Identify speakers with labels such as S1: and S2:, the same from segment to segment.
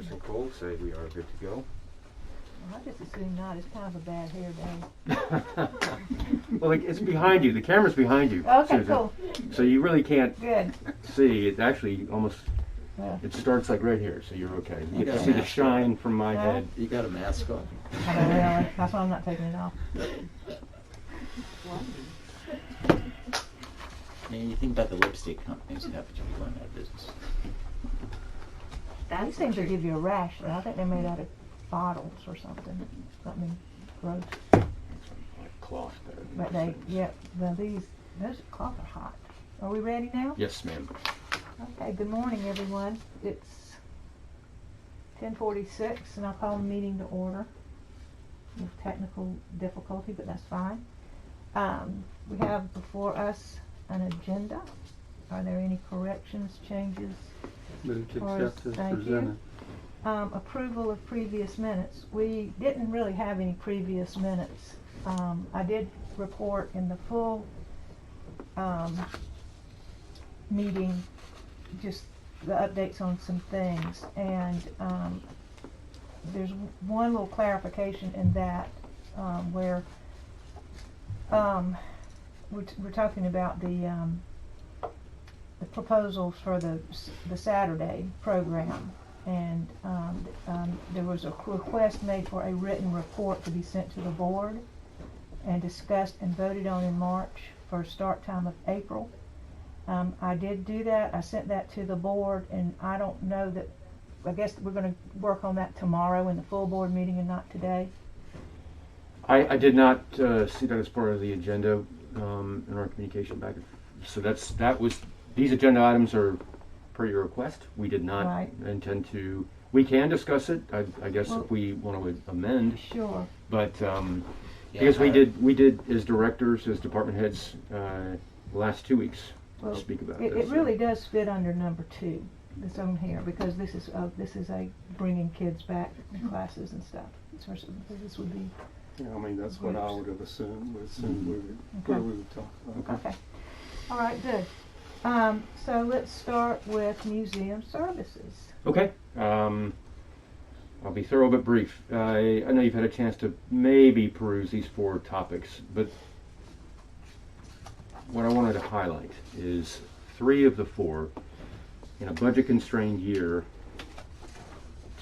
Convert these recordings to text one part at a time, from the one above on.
S1: Chris and Cole say we are good to go.
S2: Well, I just assume not. It's kind of a bad hair day.
S1: Well, it's behind you. The camera's behind you,
S2: Okay,
S1: Susan.
S2: cool.
S1: So you really can't
S2: Good.
S1: see. It actually almost,
S2: Yeah.
S1: it starts like right here, so you're okay. You
S3: You
S1: get
S3: got
S1: to
S3: a
S1: see the
S3: mask
S1: shine from my
S2: Yeah.
S1: head.
S3: You got a mask on?
S2: I don't really. That's why I'm not taking it off.
S3: Man, you think about the lipstick companies that have to be going out of business.
S2: These things will give you a rash, though. I think they're made out of bottles or something. Something gross.
S1: Like cloth better than
S2: But
S1: those
S2: they,
S1: things.
S2: yeah, well, those cloth are hot. Are we ready now?
S1: Yes, ma'am.
S2: Okay, good morning, everyone. It's 10:46, and I'll call the meeting to order. With technical difficulty, but that's fine. We have before us an agenda. Are there any corrections, changes?
S4: Move to
S2: Or-
S4: accept as
S2: thank you.
S4: presented.
S2: Approval of previous minutes. We didn't really have any previous minutes. I did report in the full meeting just the updates on some things, and there's one little clarification in that where we're talking about the proposals for the Saturday program, and there was a request made for a written report to be sent to the board and discussed and voted on in March for a start time of April. I did do that. I sent that to the board, and I don't know that, I guess we're going to work on that tomorrow in the full board meeting and not today.
S1: I did not see that as part of the agenda in our communication back. So these agenda items are per your request. We did not
S2: Right.
S1: intend to. We can discuss it, I guess,
S2: Well,
S1: if we want to amend.
S2: Sure.
S1: But because we did as directors, as department heads, last 2 weeks
S2: Well,
S1: speak about
S2: it
S1: this.
S2: really does fit under number 2, this on here, because this is a bringing kids back in classes and stuff. This would be,
S4: Yeah, I mean, that's what I would have assumed,
S2: Okay.
S4: we would talk about.
S2: okay. All right, good. So let's start with museum services.
S1: Okay. I'll be thorough but brief. I know you've had a chance to maybe peruse these 4 topics, but what I wanted to highlight is 3 of the 4 in a budget-constrained year.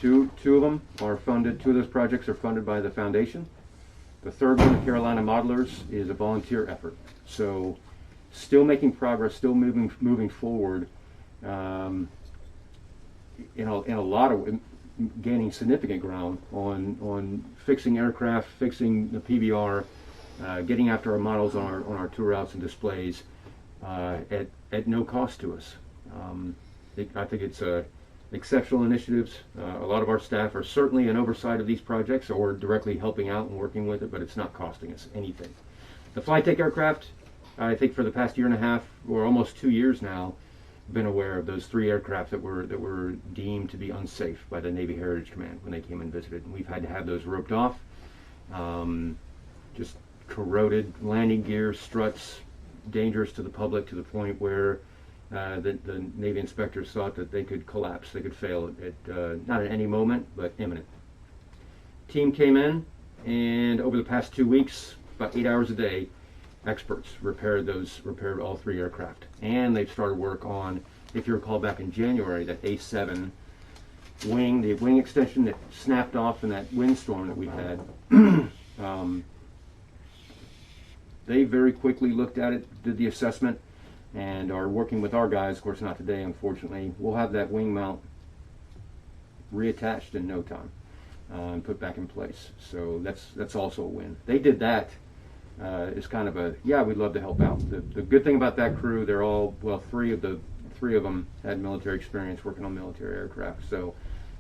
S1: Two of them are funded. 2 of those projects are funded by the foundation. The third one, the Carolina Modelers, is a volunteer effort. So, still making progress, still moving forward. In a lot of gaining significant ground on fixing aircraft, fixing the PBR, getting after our models on our tour routes and displays at no cost to us. I think it's exceptional initiatives. A lot of our staff are certainly in oversight of these projects or directly helping out and working with it, but it's not costing us anything. The Flytech aircraft, I think for the past year and a half or almost 2 years now, been aware of those 3 aircraft that were deemed to be unsafe by the Navy Heritage Command when they came and visited, and we've had to have those roped off. Just corroded landing gear, struts, dangerous to the public to the point where the Navy inspectors thought that they could collapse, they could fail at not at any moment, but imminent. Team came in, and over the past 2 weeks, about 8 hours a day, experts repaired all 3 aircraft, and they've started work on, if you recall back in January, that A7 wing, the wing extension that snapped off in that windstorm that we had. They very quickly looked at it, did the assessment, and are working with our guys. Of course, not today, unfortunately. We'll have that wing mount reattached in no time and put back in place. So that's also a win. They did that. Is kind of we'd love to help out. The good thing about that crew, they're all, well, three of them had military experience working on military aircraft, so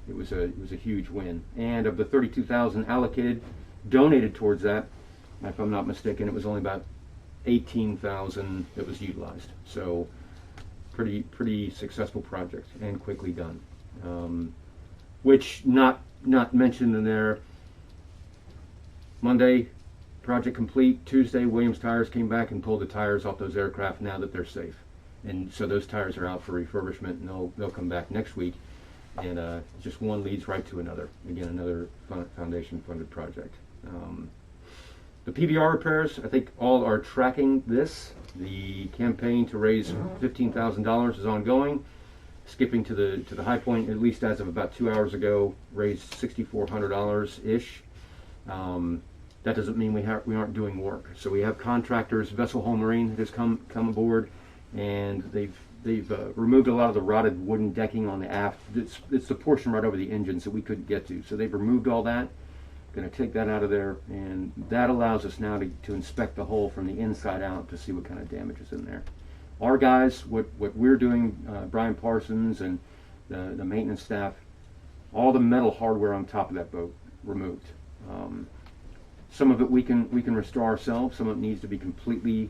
S1: it was a huge win. And of the 32,000 allocated, donated towards that, if I'm not mistaken, it was only about 18,000 that was utilized. So pretty successful project and quickly done. Which not mentioned in there. Monday, project complete. Tuesday, Williams Tires came back and pulled the tires off those aircraft now that they're safe. And so those tires are out for refurbishment, and they'll come back next week. and just one leads right to another. Again, another foundation-funded project. The PBR repairs, I think all are tracking this. The campaign to raise $15,000 is ongoing. Skipping to the high point, at least as of about 2 hours ago, raised $6,400 ish. That doesn't mean we aren't doing work. So we have contractors, Vessel Home Marine has come aboard, and they've removed a lot of the rotted wooden decking on the aft. It's the portion right over the engines that we couldn't get to. So they've removed all that. Going to take that out of there, and that allows us now to inspect the hull from the inside out to see what kind of damage is in there. Our guys, what we're doing, Brian Parsons and the maintenance staff, all the metal hardware on top of that boat removed. Some of it we can restore ourselves. Some of it needs to be completely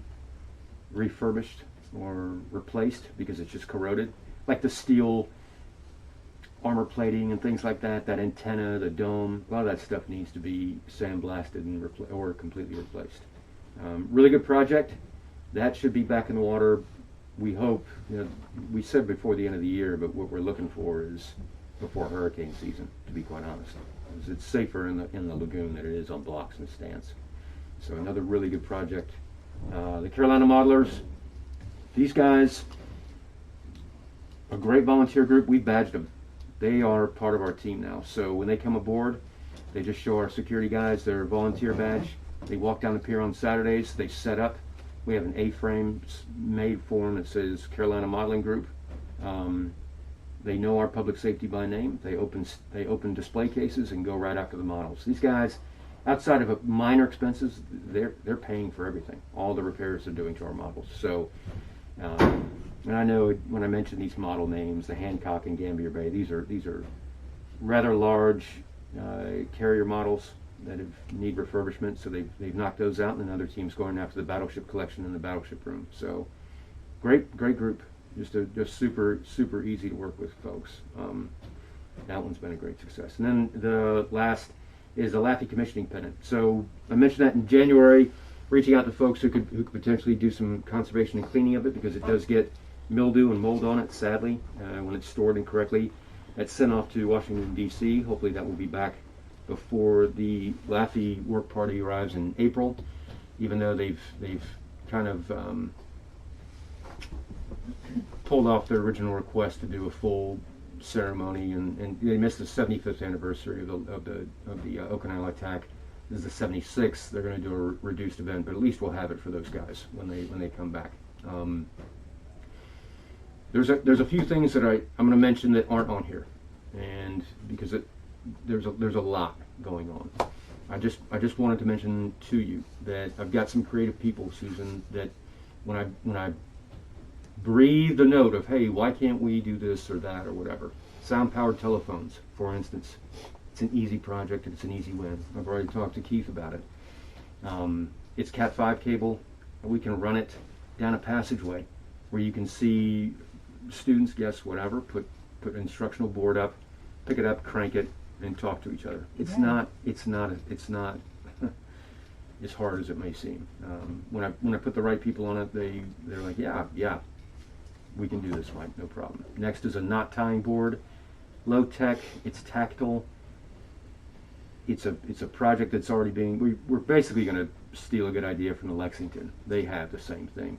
S1: refurbished or replaced because it's just corroded, like the steel armor plating and things like that. That antenna, the dome, a lot of that stuff needs to be sandblasted and or completely replaced. Really good project. That should be back in the water. We hope. We said before the end of the year, but what we're looking for is before hurricane season. To be quite honest, because it's safer in the lagoon than it is on blocks and stands. So another really good project. The Carolina Modelers. These guys, a great volunteer group. We badged them. They are part of our team now. So when they come aboard, they just show our security guys their volunteer badge. They walk down the pier on Saturdays. They set up. We have an A-frame made for them that says Carolina Modeling Group. They know our public safety by name. They open display cases and go right after the models. These guys, outside of minor expenses, they're paying for everything. All the repairs they're doing to our models. So, and I know when I mention these model names, the Hancock and Gambier Bay, these are rather large carrier models that need refurbishment. So they've knocked those out, and another team's going after the battleship collection in the battleship room. So great group. Just super easy to work with folks. That one's been a great success. And then the last is the Laffey commissioning pennant. So I mentioned that in January, reaching out to folks who could potentially do some conservation and cleaning of it, because it does get mildew and mold on it, sadly, when it's stored incorrectly. That's sent off to Washington, D.C. Hopefully that will be back before the Laffey work party arrives in April, even though they've kind of pulled off their original request to do a full ceremony, and they missed the 75th anniversary of the Okinawa attack. This is the 76th. They're going to do a reduced event, but at least we'll have it for those guys when they come back. There's a few things that I'm going to mention that aren't on here, and because there's a lot going on. I just wanted to mention to you that I've got some creative people, Susan, that when I breathed a note of, hey, why can't we do this or that or whatever. Sound-powered telephones, for instance. It's an easy project and it's an easy win. I've already talked to Keith about it. It's Cat5 cable. We can run it down a passageway where you can see students, guests, whatever, put an instructional board up, pick it up, crank it, and talk to each other. It's not as hard as it may seem. When I put the right people on it, they're like, yeah, we can do this, Mike, no problem. Next is a knot tying board, low tech. It's tactile. It's a project that's already we're basically going to steal a good idea from the Lexington. They have the same thing.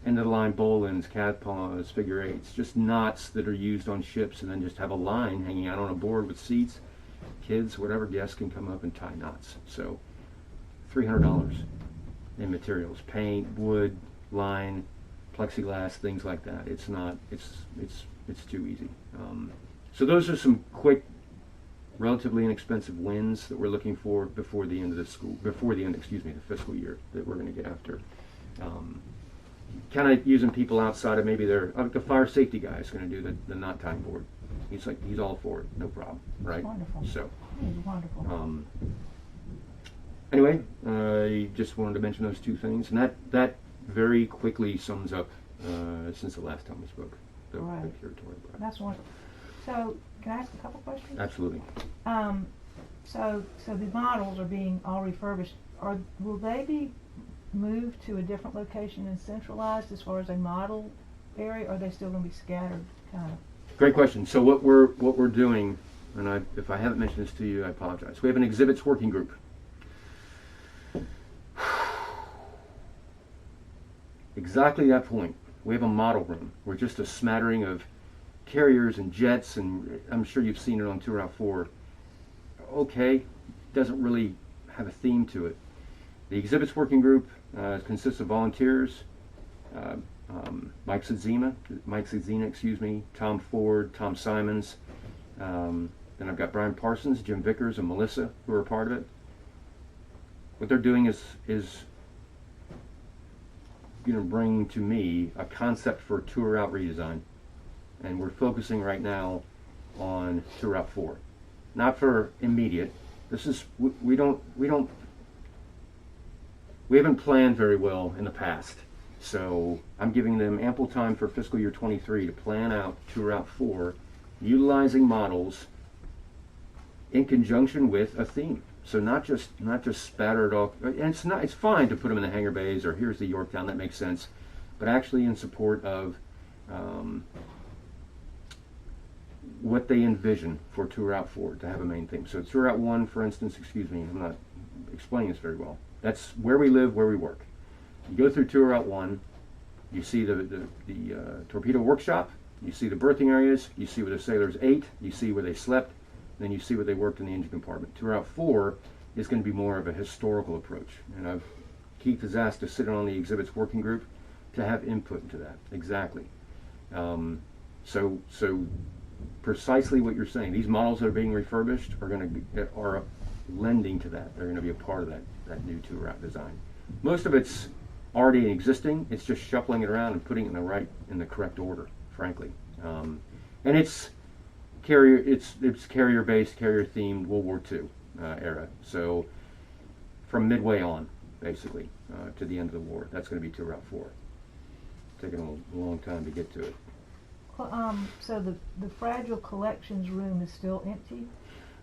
S1: End of the line bowlines, cat paws, figure eights, just knots that are used on ships, and then just have a line hanging out on a board with seats. Kids, whatever guests can come up and tie knots. So $300 in materials, paint, wood, line, plexiglass, things like that. It's too easy. So those are some quick, relatively inexpensive wins that we're looking for before the end of the fiscal year that we're going to get after. Kind of using people outside of maybe the fire safety guy is going to do the knot tying board. He's all for it, no problem, right?
S2: That's wonderful. So, it's wonderful.
S1: Anyway, I just wanted to mention those two things, and that very quickly sums up since the last time we spoke. The territory.
S2: That's wonderful. So, can I ask a couple questions?
S1: Absolutely.
S2: So the models are being all refurbished. Will they be moved to a different location and centralized as far as a model area, or are they still going to be scattered kind of?
S1: Great question. So what we're doing, and if I haven't mentioned this to you, I apologize. We have an exhibits working group. Exactly that point. We have a model room. We're just a smattering of carriers and jets, and I'm sure you've seen it on Tour Route 4. Okay, doesn't really have a theme to it. The exhibits working group consists of volunteers. Mike Zazina, excuse me, Tom Ford, Tom Simons. Then I've got Brian Parsons, Jim Vickers, and Melissa, who are a part of it. What they're doing is going to bring to me a concept for tour route redesign, and we're focusing right now on Tour Route 4. Not for immediate. This is we haven't planned very well in the past. So I'm giving them ample time for fiscal year 23 to plan out Tour Route 4, utilizing models in conjunction with a theme. So not just spattered off. And it's fine to put them in the hangar bays or here's the Yorktown, that makes sense, but actually in support of what they envision for Tour Route 4 to have a main theme. So Tour Route 1, for instance, excuse me, I'm not explaining this very well. That's where we live, where we work. You go through Tour Route 1, you see the torpedo workshop, you see the berthing areas, you see where the sailors ate, you see where they slept, then you see where they worked in the engine compartment. Tour Route 4 is going to be more of a historical approach, and Keith has asked to sit on the exhibits working group to have input into that. Exactly. So precisely what you're saying. These models that are being refurbished are lending to that. They're going to be a part of that new tour route design. Most of it's already existing. It's just shuffling it around and putting it in the correct order, frankly. And it's carrier based, carrier themed World War II era. So from midway on, basically, to the end of the war. That's going to be Tour Route 4. Taking a long time to get to it.
S2: So the Fragile Collections room is still empty?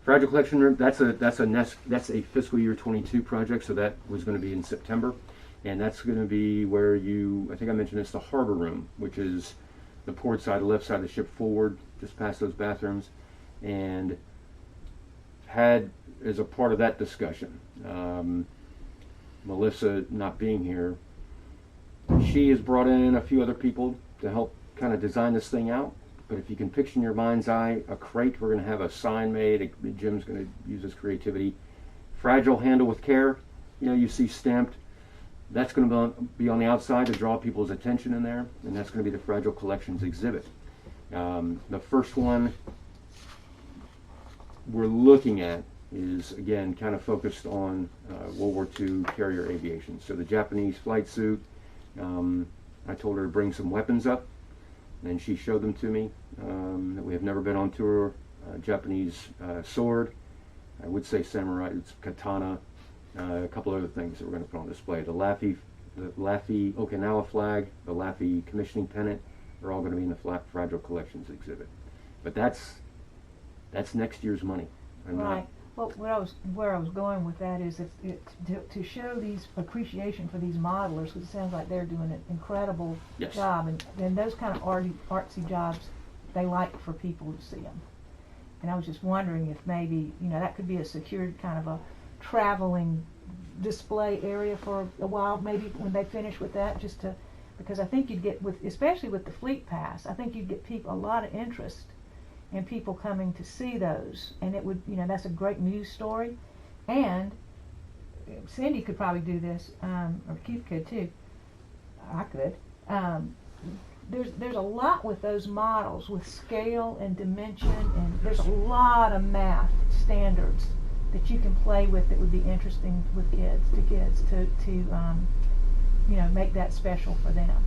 S1: Fragile Collection Room, that's a fiscal year 22 project, so that was going to be in September. And that's going to be where I think I mentioned this, the harbor room, which is the port side, the left side of the ship forward, just past those bathrooms. And had, as a part of that discussion, Melissa not being here, she has brought in a few other people to help kind of design this thing out. But if you can picture in your mind's eye a crate, we're going to have a sign made. Jim's going to use his creativity. Fragile, handle with care. You see stamped. That's going to be on the outside to draw people's attention in there, and that's going to be the Fragile Collections exhibit. The first one we're looking at is, again, kind of focused on World War II carrier aviation. So the Japanese flight suit, I told her to bring some weapons up, and she showed them to me. That we have never been on tour. Japanese sword, I would say samurai, it's katana, a couple other things that we're going to put on display. The Laffey Okinawa flag, the Laffey commissioning pennant, are all going to be in the Fragile Collections exhibit. But that's next year's money.
S2: Right. Well, where I was going with that is to show these appreciation for these modelers, because it sounds like they're doing an incredible job, and those kind of artsy jobs, they like for people to see them. And I was just wondering if maybe that could be a secured kind of a traveling display area for a while, maybe when they finish with that, because I think you'd get especially with the Fleet Pass, I think you'd get a lot of interest and people coming to see those, and it would, that's a great news story. And Cindy could probably do this, or Keith could too. I could. There's a lot with those models, with scale and dimension, and there's a lot of math standards that you can play with that would be interesting with kids to make that special for them.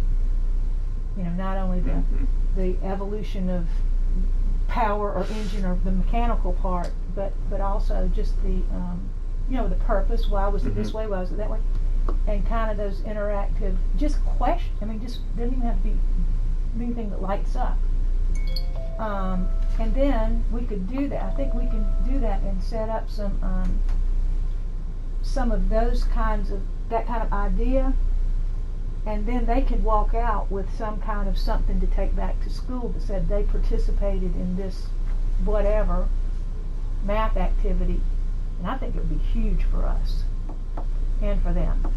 S2: Not only the evolution of power or engine or the mechanical part, but also just the the purpose. Why was it this way? Why was it that way? And kind of those interactive, just question. Just doesn't even have to be anything that lights up. And then we could do that. I think we can do that and set up some of that kind of idea, and then they could walk out with some kind of something to take back to school that said they participated in this whatever math activity. And I think it would be huge for us and for them.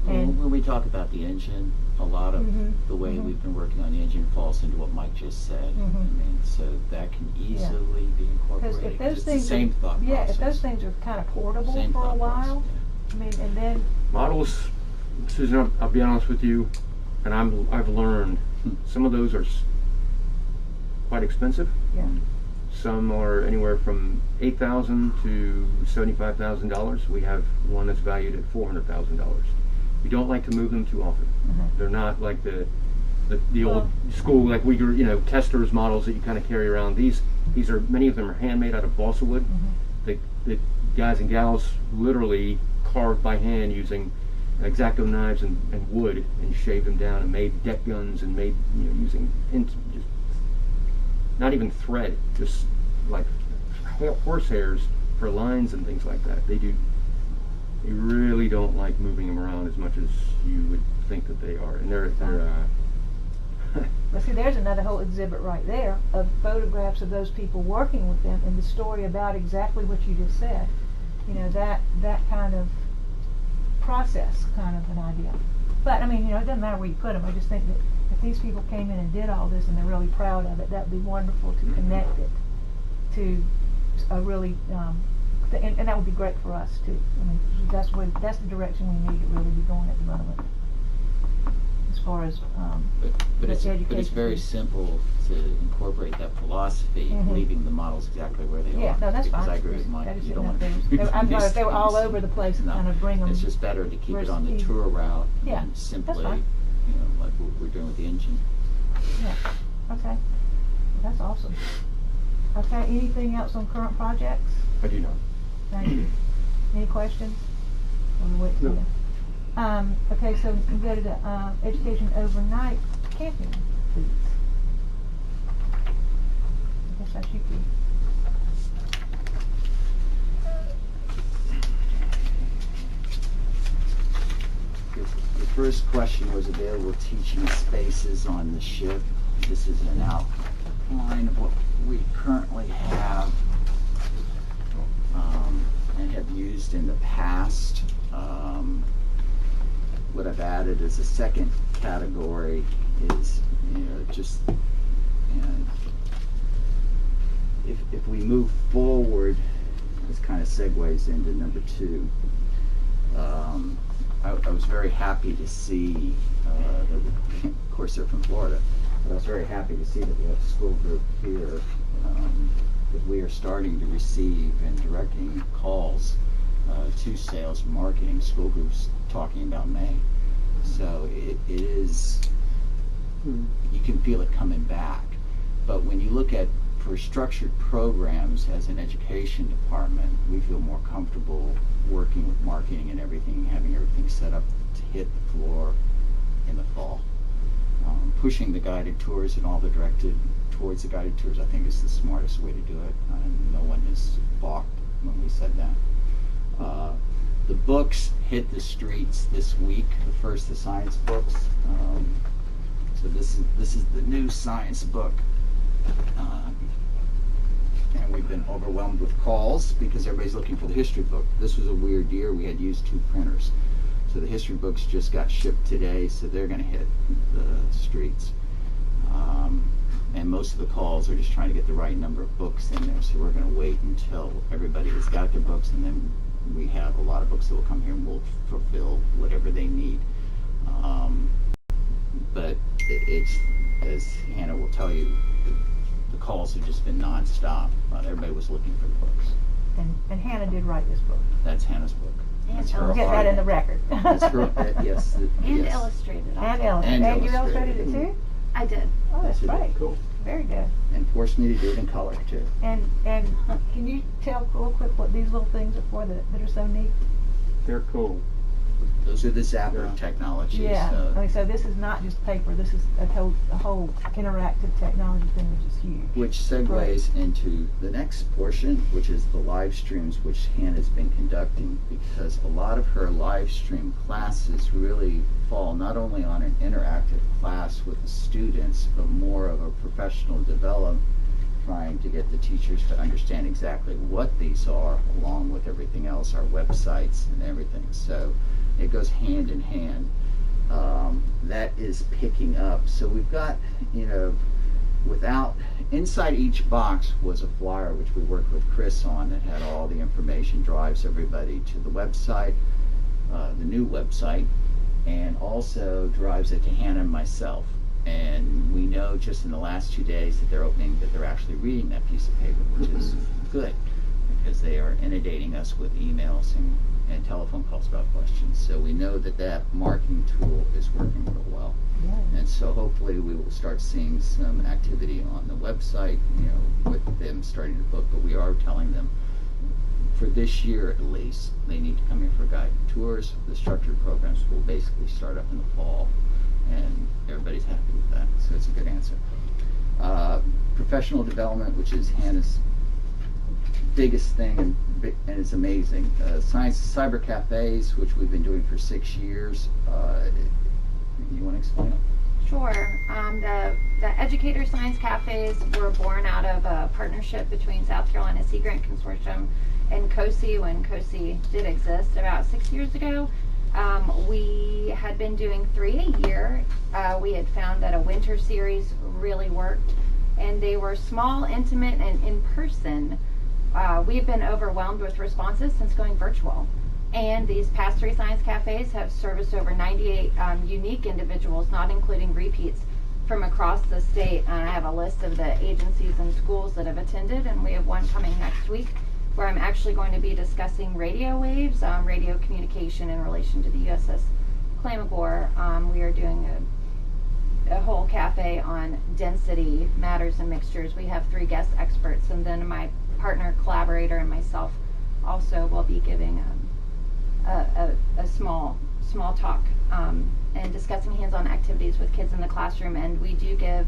S2: And
S3: When we talk about the engine, a lot of the way we've been working on the engine falls into what Mike just said. I mean, so that can easily be
S2: because
S3: incorporated.
S2: if
S3: 'cause
S2: those
S3: it's
S2: things
S3: the same thought
S2: yeah,
S3: process.
S2: if those things are kind of portable
S3: Same
S2: for a
S3: thought process,
S2: while, I mean, and then
S1: Models, Susan, I'll be honest with you, and I've learned some of those are quite expensive.
S2: yeah,
S1: Some are anywhere from $8,000 to $75,000. We have one that's valued at $400,000. We don't like to move them too often. They're not like the old school, like we were, testers models that you kind of carry around. These are, many of them are handmade out of balsa wood. The guys and gals literally carved by hand using X-Acto knives and wood and shaved them down and made deck guns and made, using just not even thread, just like horse hairs for lines and things like that. They really don't like moving them around as much as you would think that they are. And they're
S2: but see, there's another whole exhibit right there of photographs of those people working with them and the story about exactly what you just said. That kind of process, kind of an idea. But I mean, it doesn't matter where you put them. I just think that if these people came in and did all this and they're really proud of it, that'd be wonderful to connect it to a really, and that would be great for us too. I mean, that's the direction we need to really be going at the moment. As far as
S3: But it's
S2: education
S3: very
S2: piece.
S3: simple to incorporate that philosophy, leaving the models exactly where they are.
S2: Yeah, no, that's
S3: because
S2: fine.
S3: I agree with Mike.
S2: I just
S3: You
S2: didn't
S3: don't
S2: know
S3: want
S2: if they were- I thought if they were all over the place and
S3: No,
S2: kind of bring them.
S3: It's just better to keep
S2: where's
S3: it on the
S2: easy.
S3: tour route
S2: Yeah,
S3: and
S2: that's
S3: simply,
S2: fine.
S3: like what we're doing with the engine.
S2: Yeah. Okay. That's awesome. Okay. Anything else on current projects?
S1: I do not.
S2: Thank you. Any questions? We'll wait till
S4: No.
S2: you. Okay, so we go to the education overnight camping, please. I guess that's you, Keith.
S3: The first question was available teaching spaces on the ship. This is an outline of what we currently have and have used in the past. What I've added as a second category is, just if we move forward, this kind of segues into number 2. I was very happy to see, of course they're from Florida, but I was very happy to see that we have a school group here, because we are starting to receive and directing calls to sales and marketing school groups talking about May. So it is, you can feel it coming back. But when you look at, for structured programs as an education department, we feel more comfortable working with marketing and everything, having everything set up to hit the floor in the fall. Pushing the guided tours and all the directed towards the guided tours, I think, is the smartest way to do it. And no one is balked when we said that. The books hit the streets this week. The science books. So this is the new science book. And we've been overwhelmed with calls because everybody's looking for the history book. This was a weird year. We had used 2 printers. So the history books just got shipped today, so they're going to hit the streets. And most of the calls are just trying to get the right number of books in there. So we're going to wait until everybody has got their books, and then we have a lot of books that will come here and we'll fulfill whatever they need. But it's, as Hannah will tell you, the calls have just been nonstop. Everybody was looking for the books.
S2: And Hannah did write this book.
S3: That's Hannah's book. That's her
S2: Get that in the
S3: article.
S2: record.
S3: That's her, yes.
S5: And
S3: yes.
S5: illustrated.
S2: And
S5: also.
S2: illustrated.
S3: And
S2: And you
S3: illustrated.
S2: illustrated it too?
S5: I did.
S2: Oh, that's
S3: Yes, you did.
S2: great.
S4: Cool.
S2: Very good.
S3: And forced me to do it in color too.
S2: And can you tell real quick what these little things are for that are so neat?
S4: They're cool.
S3: Those are the Zapper
S4: Yeah.
S3: technologies.
S2: Yeah, like, so this is not just paper, this is a whole interactive technology thing, which is huge.
S3: Which segues into the next portion, which is the live streams, which Hannah's been conducting, because a lot of her live stream classes really fall not only on an interactive class with the students, but more of a professional development, trying to get the teachers to understand exactly what these are, along with everything else, our websites and everything. So it goes hand in hand. That is picking up. So we've got, inside each box was a flyer which we worked with Chris on, that had all the information, drives everybody to the website, the new website, and also drives it to Hannah and myself. And we know just in the last 2 days that they're actually reading that piece of paper, which is good, because they are inundating us with emails and telephone calls about questions. So we know that marketing tool is working real well.
S2: Yeah.
S3: And so hopefully we will start seeing some activity on the website, with them starting to book. But we are telling them, for this year at least, they need to come in for guided tours. The structured programs will basically start up in the fall, and everybody's happy with that. So it's a good answer. Professional development, which is Hannah's biggest thing, and it's amazing. Science cyber cafes, which we've been doing for 6 years. You want to explain it?
S5: Sure. The Educator Science Cafes were born out of a partnership between South Carolina Sea Grant Consortium and COSI, when COSI did exist about 6 years ago. We had been doing 3 a year. We had found that a winter series really worked, and they were small, intimate, and in person. We've been overwhelmed with responses since going virtual. And these past 3 science cafes have serviced over 98 unique individuals, not including repeats, from across the state. And I have a list of the agencies and schools that have attended, and we have one coming next week where I'm actually going to be discussing radio waves, radio communication in relation to the USS Clamabore. We are doing a whole cafe on density, matters, and mixtures. We have 3 guest experts, and then my partner, collaborator, and myself also will be giving a small talk and discussing hands-on activities with kids in the classroom. And we do give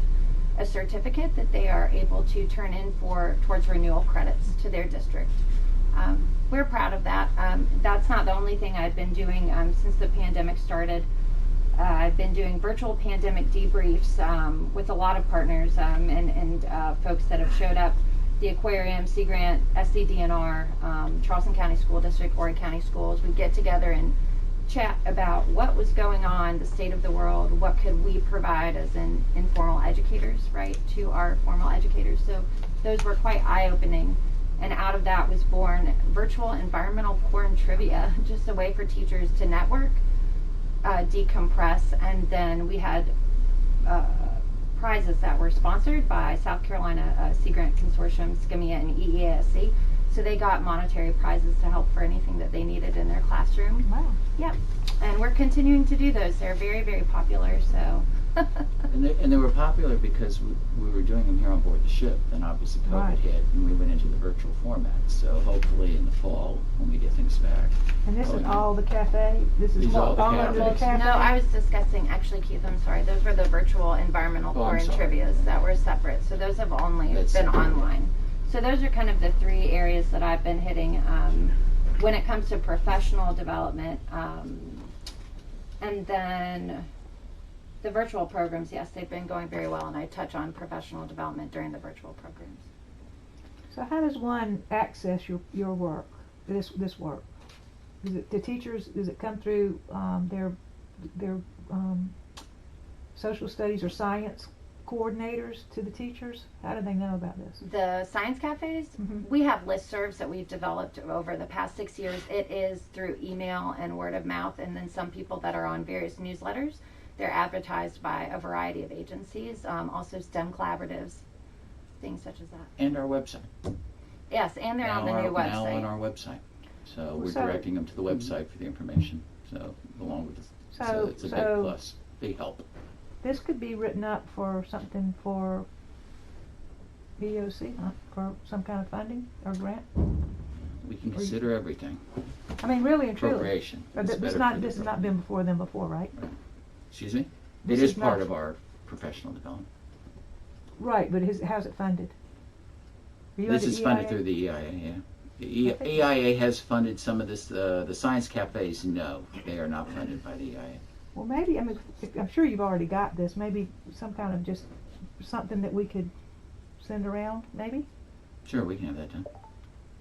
S5: a certificate that they are able to turn in towards renewal credits to their district. We're proud of that. That's not the only thing I've been doing since the pandemic started. I've been doing virtual pandemic debriefs with a lot of partners and folks that have showed up. The Aquarium, Sea Grant, SCDNR, Charleston County School District, Horry County Schools. We get together and chat about what was going on, the state of the world, what could we provide as informal educators, right, to our formal educators. So those were quite eye-opening. And out of that was born virtual environmental porn trivia, just a way for teachers to network, decompress, and then we had prizes that were sponsored by South Carolina Sea Grant Consortium, SCMEA, and EEASC. So they got monetary prizes to help for anything that they needed in their classroom.
S2: Wow.
S5: Yep. And we're continuing to do those. They're very, very popular. So.
S3: And they were popular because we were doing them here on board the ship, and obviously COVID
S2: Right.
S3: hit, and we went into the virtual format. So hopefully in the fall, when we get things back.
S2: And this is
S3: going
S2: all the cafe? This is
S3: These are all the
S2: under the
S3: cafes.
S2: cafe?
S5: No, I was discussing, actually, Keith, I'm sorry, those were the virtual environmental
S3: Oh, I'm
S5: core and
S3: sorry.
S5: trivias that were separate. So those have only
S3: That's
S5: been
S3: separate.
S5: online. So those are kind of the 3 areas that I've been hitting when it comes to professional development. And then the virtual programs, yes, they've been going very well, and I touch on professional development during the virtual programs.
S2: So how does one access your work, this work? Is it the teachers, does it come through their social studies or science coordinators to the teachers? How do they know about this?
S5: The science cafes, we have listservs that we've developed over the past 6 years. It is through email and word of mouth, and then some people that are on various newsletters. They're advertised by a variety of agencies, also STEM collaboratives, things such as that.
S3: And our website.
S5: Yes, and they're on the new
S3: Now on
S5: website.
S3: our website. So we're
S2: So-
S3: directing them to the website for the information. So along with this, so it's a big
S2: So-
S3: plus, big help.
S2: This could be written up for something for EOC, huh? For some kind of funding or grant?
S3: We can consider everything.
S2: I mean, really and truly.
S3: appropriation. It's
S2: This
S3: better
S2: not,
S3: for the
S2: this has not
S3: program.
S2: been before them before, right?
S3: Excuse me?
S2: This
S3: It is
S2: is
S3: part
S2: not-
S3: of our professional development.
S2: Right, but how's it funded? Are you
S3: This
S2: under
S3: is funded
S2: EIA?
S3: through the EIA, yeah. The
S2: I think-
S3: EIA has funded some of this, the science cafes, no, they are not funded by the EIA.
S2: Well, maybe, I mean, I'm sure you've already got this, maybe some kind of just, something that we could send around, maybe?
S3: Sure, we can have that done.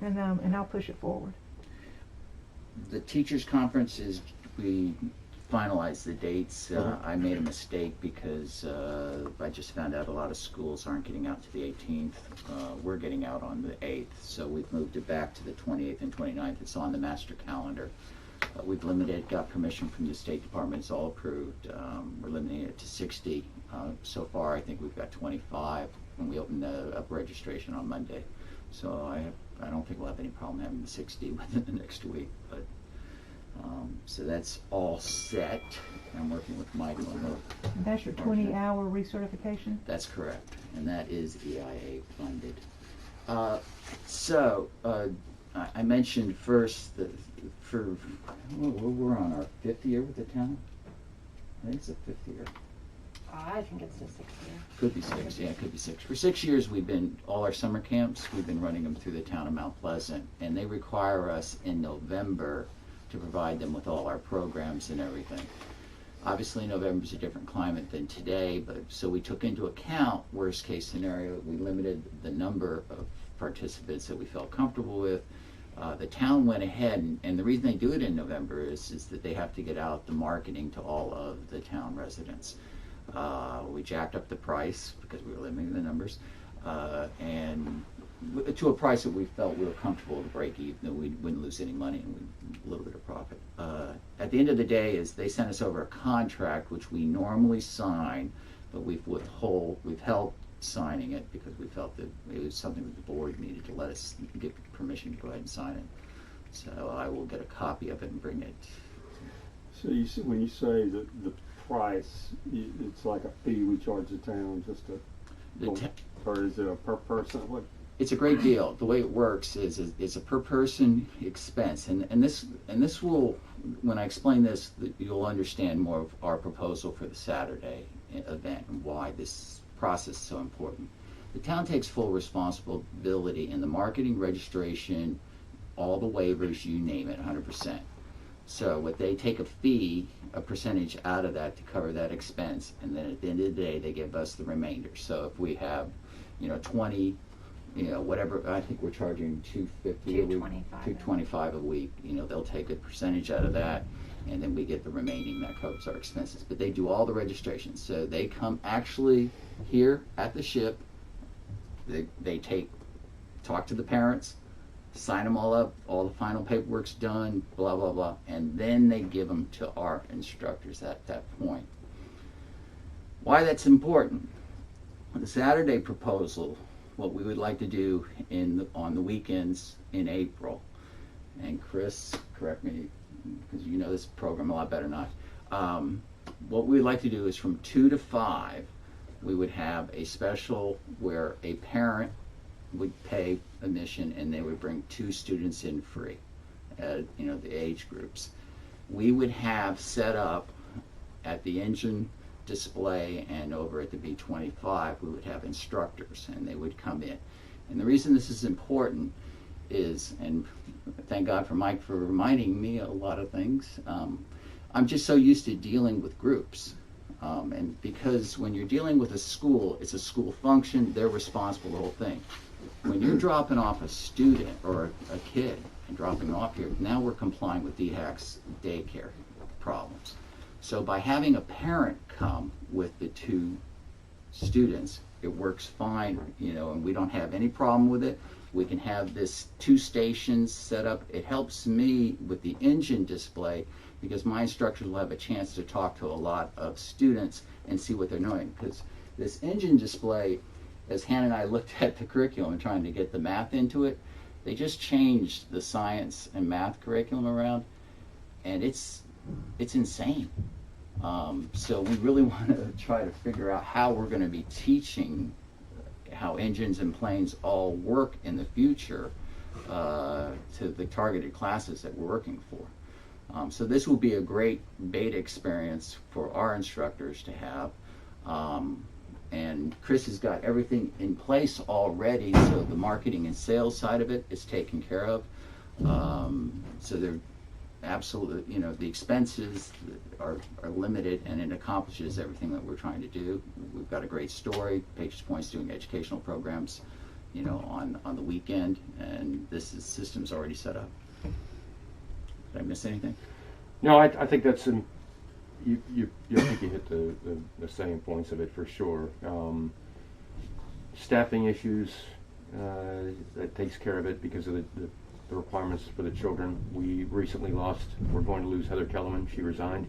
S2: And I'll push it forward.
S3: The teachers' conference is, we finalized the dates.
S1: Uh-huh.
S3: I made a mistake because I just found out a lot of schools aren't getting out to the 18th. We're getting out on the 8th, so we've moved it back to the 28th and 29th. It's on the master calendar. We've limited, got permission from the State Department, it's all approved. We're limiting it to 60. So far, I think we've got 25, and we opened up registration on Monday. So I don't think we'll have any problem having the 60 within the next week. But so that's all set. I'm working with Mike on the.
S2: And that's your 20-hour recertification?
S3: That's correct, and that is EIA funded. I mentioned first that we're on our 5th year with the town. I think it's the 5th year.
S5: I think it's the 6th year.
S3: Could be 6, yeah, it could be 6. For 6 years, we've been, all our summer camps, we've been running them through the town of Mount Pleasant, and they require us in November to provide them with all our programs and everything. Obviously, November's a different climate than today, but so we took into account worst case scenario. We limited the number of participants that we felt comfortable with. The town went ahead, and the reason they do it in November is that they have to get out the marketing to all of the town residents. We jacked up the price because we were limiting the numbers, and to a price that we felt we were comfortable to break even, that we wouldn't lose any money and a little bit of profit. At the end of the day, is they sent us over a contract which we normally sign, but we've held signing it because we felt that it was something that the board needed to let us get permission to go ahead and sign it. So I will get a copy of it and bring it.
S4: So when you say that the price, it's like a fee we charge the town just to, or is it a per person? What?
S3: It's a great deal. The way it works is it's a per person expense, and this will, when I explain this, you'll understand more of our proposal for the Saturday event and why this process is so important. The town takes full responsibility in the marketing, registration, all the waivers, you name it, 100%. So what they take a fee, a percentage out of that to cover that expense, and then at the end of the day, they give us the remainder. So if we have, 20, whatever, I think we're charging $250 a week, $225 a week. They'll take a percentage out of that, and then we get the remaining that covers our expenses. But they do all the registrations, so they come actually here at the ship. They talk to the parents, sign them all up, all the final paperwork's done, blah, blah, blah, and then they give them to our instructors at that point. Why that's important? The Saturday proposal, what we would like to do on the weekends in April, and Chris, correct me, because you know this program a lot better than I, what we would like to do is from 2 to 5, we would have a special where a parent would pay admission and they would bring 2 students in free, the age groups. We would have set up at the engine display and over at the B25, we would have instructors and they would come in. And the reason this is important is, and thank God for Mike for reminding me a lot of things, I'm just so used to dealing with groups. And because when you're dealing with a school, it's a school function, they're responsible for the whole thing. When you're dropping off a student or a kid and dropping off here, now we're complying with DHAC's daycare problems. So by having a parent come with the 2 students, it works fine, and we don't have any problem with it. We can have this 2 stations set up. It helps me with the engine display because my instructors will have a chance to talk to a lot of students and see what they're doing. Because this engine display, as Hannah and I looked at the curriculum and trying to get the math into it, they just changed the science and math curriculum around, and it's insane. So we really want to try to figure out how we're going to be teaching how engines and planes all work in the future to the targeted classes that we're working for. So this will be a great beta experience for our instructors to have. And Chris has got everything in place already, so the marketing and sales side of it is taken care of. So they're absolutely, you know, the expenses are limited, and it accomplishes everything that we're trying to do. We've got a great story. Pages Point's doing educational programs, you know, on the weekend, and system's already set up. Did I miss anything?
S1: No, I think that's I think you hit the same points of it for sure. Staffing issues, that takes care of it because of the requirements for the children. We recently we're going to lose Heather Kellerman. She resigned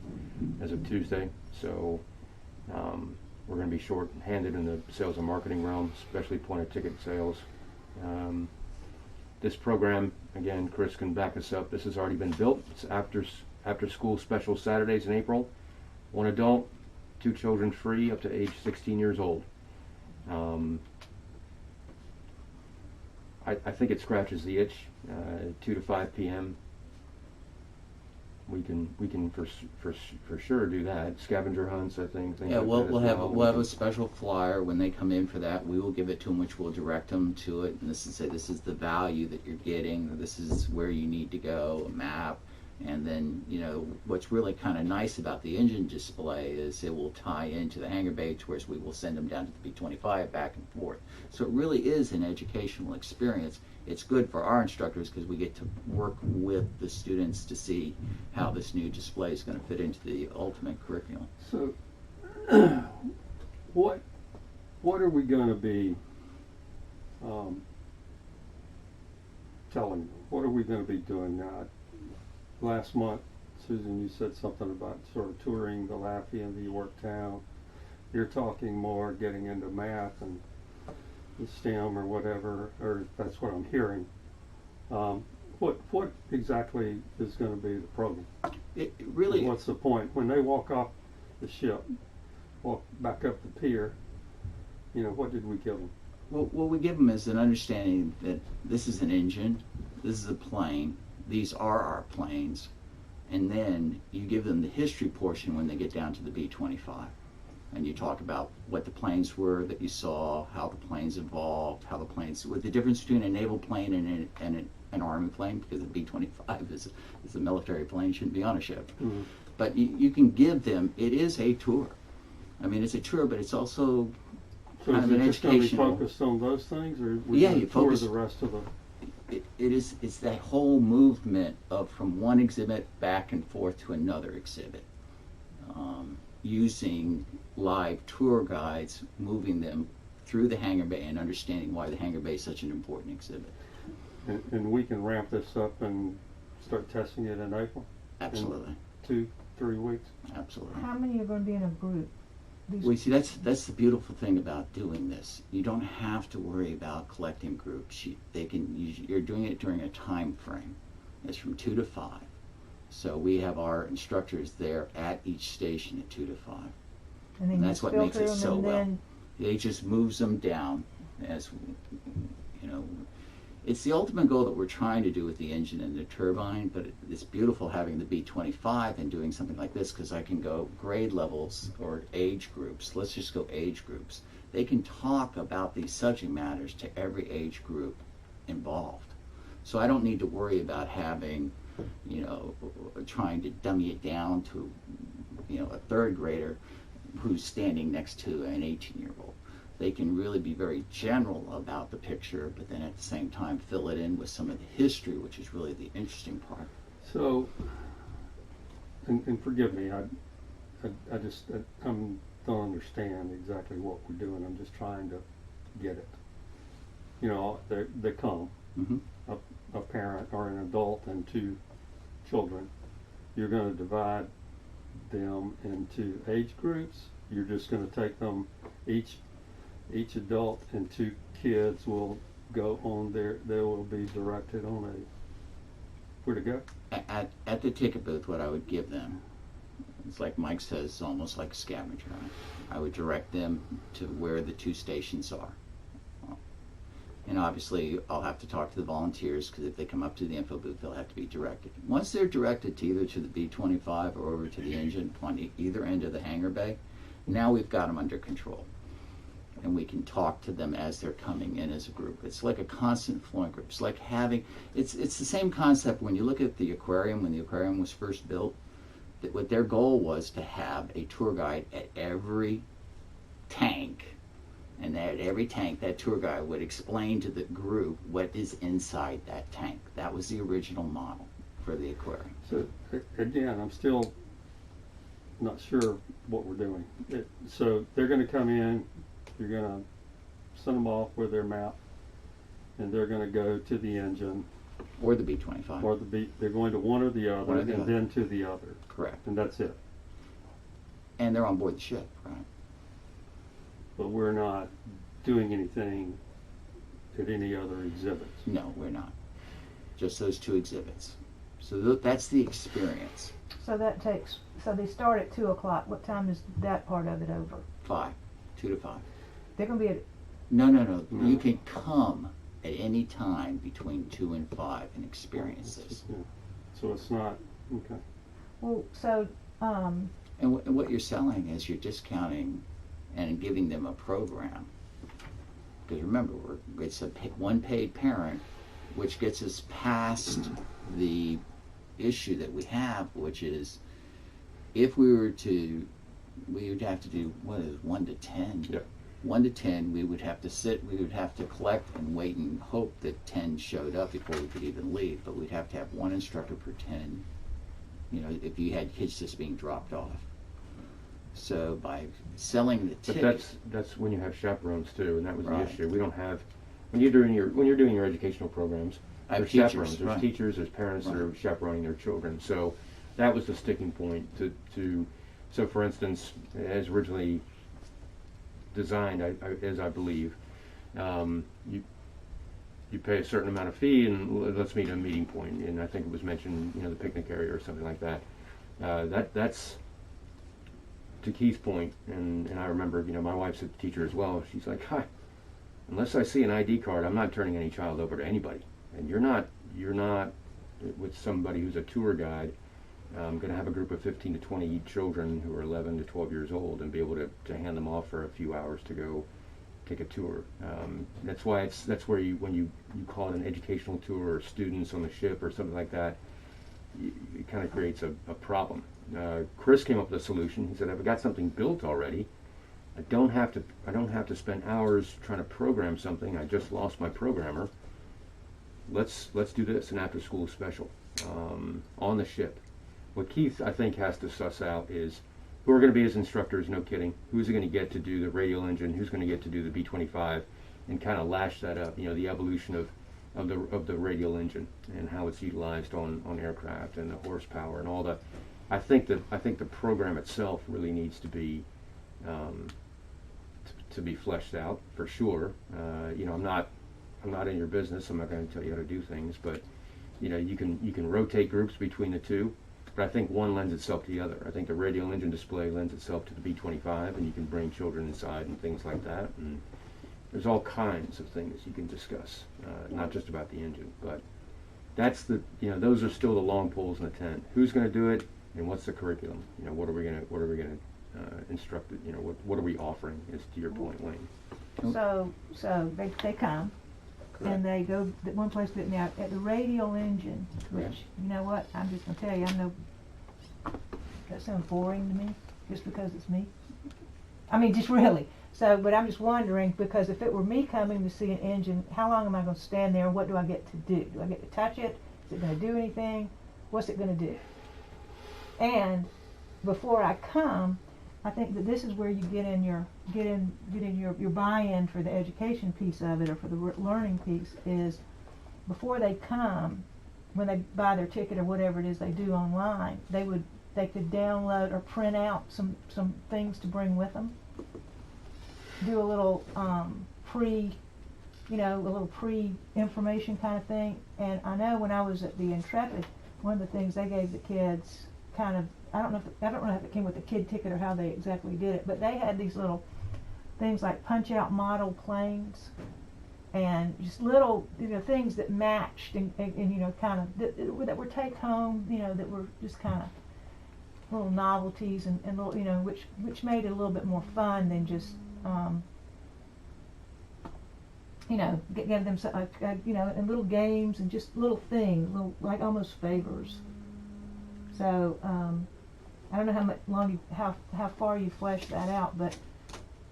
S1: as of Tuesday, so we're going to be short-handed in the sales and marketing realm, especially point-of-ticket sales. This program, again, Chris can back us up. This has already been built. It's after school special Saturdays in April. 1 adult, 2 children free up to age 16 years old. I think it scratches the itch. 2 to 5 p.m. We can for sure do that. Scavenger hunts, I think.
S3: Yeah,
S1: like
S3: we'll
S1: that
S3: have a special flyer when they come in for that. We will give it to them, which will direct them to it. And this is the value that you're getting. This is where you need to go. A map. And then, you know, what's really kind of nice about the engine display is it will tie into the hangar bay, whereas we will send them down to the B-25 back and forth. So it really is an educational experience. It's good for our instructors because we get to work with the students to see how this new display is going to fit into the ultimate curriculum.
S4: So, what are we going to be telling them? What are we going to be doing now? Last month, Susan, you said something about sort of touring the Laffey and the Yorktown. You're talking more getting into math and STEM or whatever, or that's what I'm hearing. What exactly is going to be the program?
S3: It really.
S4: What's the point when they walk off the ship, walk back up the pier? You know, what did we give them?
S3: Well, what we give them is an understanding that this is an engine, this is a plane. These are our planes, and then you give them the history portion when they get down to the B-25, and you talk about what the planes were that you saw, how the planes evolved, what the difference between a naval plane and an army plane, because the B-25 is a military plane, shouldn't be on a ship. Mm-hmm. But you can give them, it is a tour. I mean, it's a tour, but it's also kind of an educational. So is it just going to be focused on those things, or we you focus
S4: the rest of the?
S3: It's that whole movement of from one exhibit back and forth to another exhibit, using live tour guides, moving them through the hangar bay and understanding why the hangar bay is such an important exhibit.
S4: And we can ramp this up and start testing it in April?
S3: Absolutely.
S4: In 2-3 weeks?
S3: Absolutely.
S2: How many are going to be in a group?
S3: Well, see, that's the beautiful thing about doing this. You don't have to worry about collecting groups. You're doing it during a time frame. It's from 2 to 5. So we have our instructors there at each station at 2 to 5. And that's what makes it so well. It just moves them down as, you know, it's the ultimate goal that we're trying to do with the engine and the turbine, but it's beautiful having the B-25 and doing something like this because I can go grade levels or age groups. Let's just go age groups. They can talk about these subject matters to every age group involved. So I don't need to worry about having, you know, trying to dummy it down to, you know, a third grader who's standing next to an 18-year-old. They can really be very general about the picture, but then at the same time fill it in with some of the history, which is really the interesting part.
S4: So, and forgive me, I don't understand exactly what we're doing. I'm just trying to get it. You know, they come,
S3: Mm-hmm.
S4: a parent or an adult and 2 children. You're going to divide them into age groups. You're just going to take them each adult and 2 kids will go on they will be directed on where to go?
S3: At the ticket booth, what I would give them, it's like Mike says, it's almost like a scavenger hunt. I would direct them to where the 2 stations are. And obviously, I'll have to talk to the volunteers, because if they come up to the info booth, they'll have to be directed. Once they're directed to either to the B-25 or over to the engine on either end of the hangar bay, now we've got them under control. And we can talk to them as they're coming in as a group. It's like a constant flowing group. It's like having, it's the same concept when you look at the aquarium, when the aquarium was first built, that what their goal was to have a tour guide at every tank. And at every tank, that tour guide would explain to the group what is inside that tank. That was the original model for the aquarium.
S4: So again, I'm still not sure what we're doing. So they're going to come in, you're going to send them off with their map, and they're going to go to the engine.
S3: Or the B-25.
S4: Or they're going to one or the other,
S3: One or the
S4: and
S3: other.
S4: then to the other.
S3: Correct.
S4: And that's it.
S3: And they're on board the ship, right?
S4: But we're not doing anything at any other exhibits.
S3: No, we're not. Just those two exhibits. So that's the experience.
S2: So that takes, so they start at 2 o'clock. What time is that part of it over?
S3: 5, 2 to 5.
S2: They're gonna be at,
S3: No. You can come at any time between 2 and 5 and experience this.
S4: Yeah. So it's not, okay.
S2: well, so,
S3: And what you're selling is you're discounting and giving them a program. Because remember, it's one paid parent, which gets us past the issue that we have, which is if we would have to do, 1 to 10?
S1: Yeah.
S3: 1 to 10, we would have to collect and wait and hope that 10 showed up before we could even leave. But we'd have to have 1 instructor per 10, if you had kids just being dropped off. So by selling the
S1: But
S3: ticket,
S1: that's when you have chaperones too, and that was
S3: Right.
S1: the issue. We don't have, when you're doing your educational programs,
S3: I have
S1: there's
S3: teachers,
S1: chaperones, there's
S3: right.
S1: teachers, there's parents that are chaperoning their children. So that was the sticking point so for instance, as originally designed, as I believe, you pay a certain amount of fee and let's meet a meeting point, and I think it was mentioned, the picnic area or something like that. That's to Keith's point, and I remember, my wife's a teacher as well. She's like, hi, unless I see an ID card, I'm not turning any child over to anybody. And you're not with somebody who's a tour guide, going to have a group of 15 to 20 children who are 11 to 12 years old and be able to hand them off for a few hours to go take a tour. That's why that's where when you call it an educational tour or students on the ship or something like that, it kind of creates a problem. Chris came up with a solution. He said, I've got something built already. I don't have to spend hours trying to program something. I just lost my programmer. Let's do this, an after school special on the ship. What Keith, I think, has to suss out is who are going to be his instructors, no kidding. Who's going to get to do the radial engine? Who's going to get to do the B-25? And kind of lash that up, the evolution of the radial engine and how it's utilized on aircraft and the horsepower and all the. I think the program itself really needs to be fleshed out for sure. I'm not in your business. I'm not going to tell you how to do things, but you can rotate groups between the two. But I think one lends itself to the other. I think the radial engine display lends itself to the B-25, and you can bring children inside and things like that. And there's all kinds of things you can discuss, not just about the engine. But that's those are still the long poles in the tent. Who's going to do it, and what's the curriculum? What are we going to instruct? What are we offering? Is to your point, Wayne.
S2: so they come.
S3: Correct.
S2: And they go one place to now at the radial engine,
S3: Correct.
S2: which, you know what, I'm just gonna tell you, that sounds boring to me, just because it's me. I mean, just really. So, but I'm just wondering, because if it were me coming to see an engine, how long am I gonna stand there and what do I get to do? Do I get to touch it? Is it gonna do anything? What's it gonna do? And before I come, I think that this is where you get in your buy-in for the education piece of it, or for the learning piece, is before they come, when they buy their ticket or whatever it is they do online, they could download or print out some things to bring with them. Do a little pre-information kind of thing. And I know when I was at the Intrepid, one of the things they gave the kids kind of, I don't know if it came with the kid ticket or how they exactly did it, but they had these little things like punch out model planes, and just little, things that matched and kind of, that were take home, that were just kind of little novelties and little, which made it a little bit more fun than just, give them, and little games and just little things, little, like almost favors. So, I don't know how far you flesh that out, but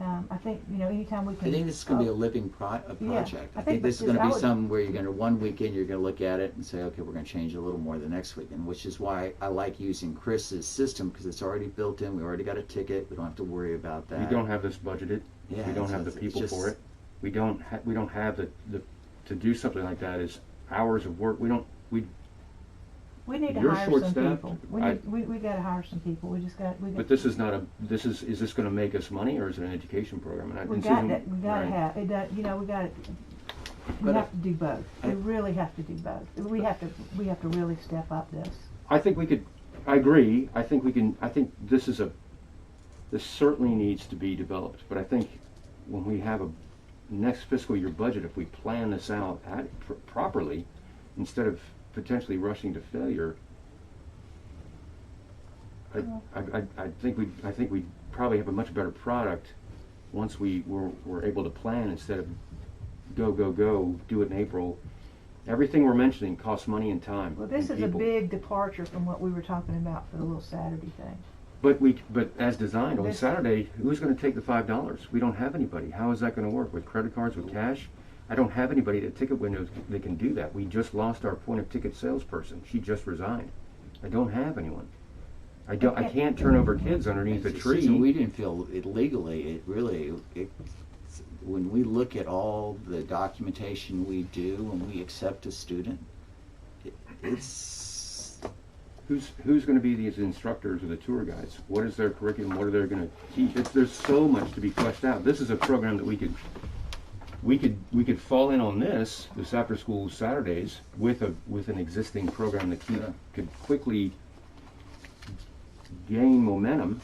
S2: I think, anytime we can.
S3: I think this is going to be a living project. I think this is going to be something where you're going to, one weekend you're going to look at it and say, okay, we're going to change it a little more the next weekend, which is why I like using Chris's system, because it's already built in. We already got a ticket. We don't have to worry about that.
S1: We don't have this budgeted.
S3: Yeah,
S1: we don't have the people for it. We don't have the to do something like that is hours of work. We
S2: need to
S1: You're
S2: hire some
S1: short-staffed.
S2: people. We got to hire some people.
S1: But this is not is this going to make us money, or is it an education program? And
S2: We got to have it. We have to do both. We really have to do both. We have to really step up this.
S1: I think we could. I agree. I think we can. I think this certainly needs to be developed. But I think when we have a next fiscal year budget, if we plan this out properly, instead of potentially rushing to failure, I think we probably have a much better product once we're able to plan instead of go do it in April. Everything we're mentioning costs money and time.
S2: Well, this
S1: and
S2: is
S1: people.
S2: a big departure from what we were talking about for the little Saturday thing.
S1: But as designed on
S2: This-
S1: Saturday, who's going to take the $5? We don't have anybody. How is that going to work with credit cards, with cash? I don't have anybody at ticket windows that can do that. We just lost our point of ticket salesperson. She just resigned. I don't have anyone. I can't turn over kids underneath a tree.
S3: Susan, we didn't feel it legally. When we look at all the documentation we do when we accept a student, it's
S1: Who's going to be these instructors or the tour guides? What is their curriculum? What are they going to teach? There's so much to be fleshed out. This is a program that we could fall in on this after school Saturdays with an existing program that could quickly gain momentum.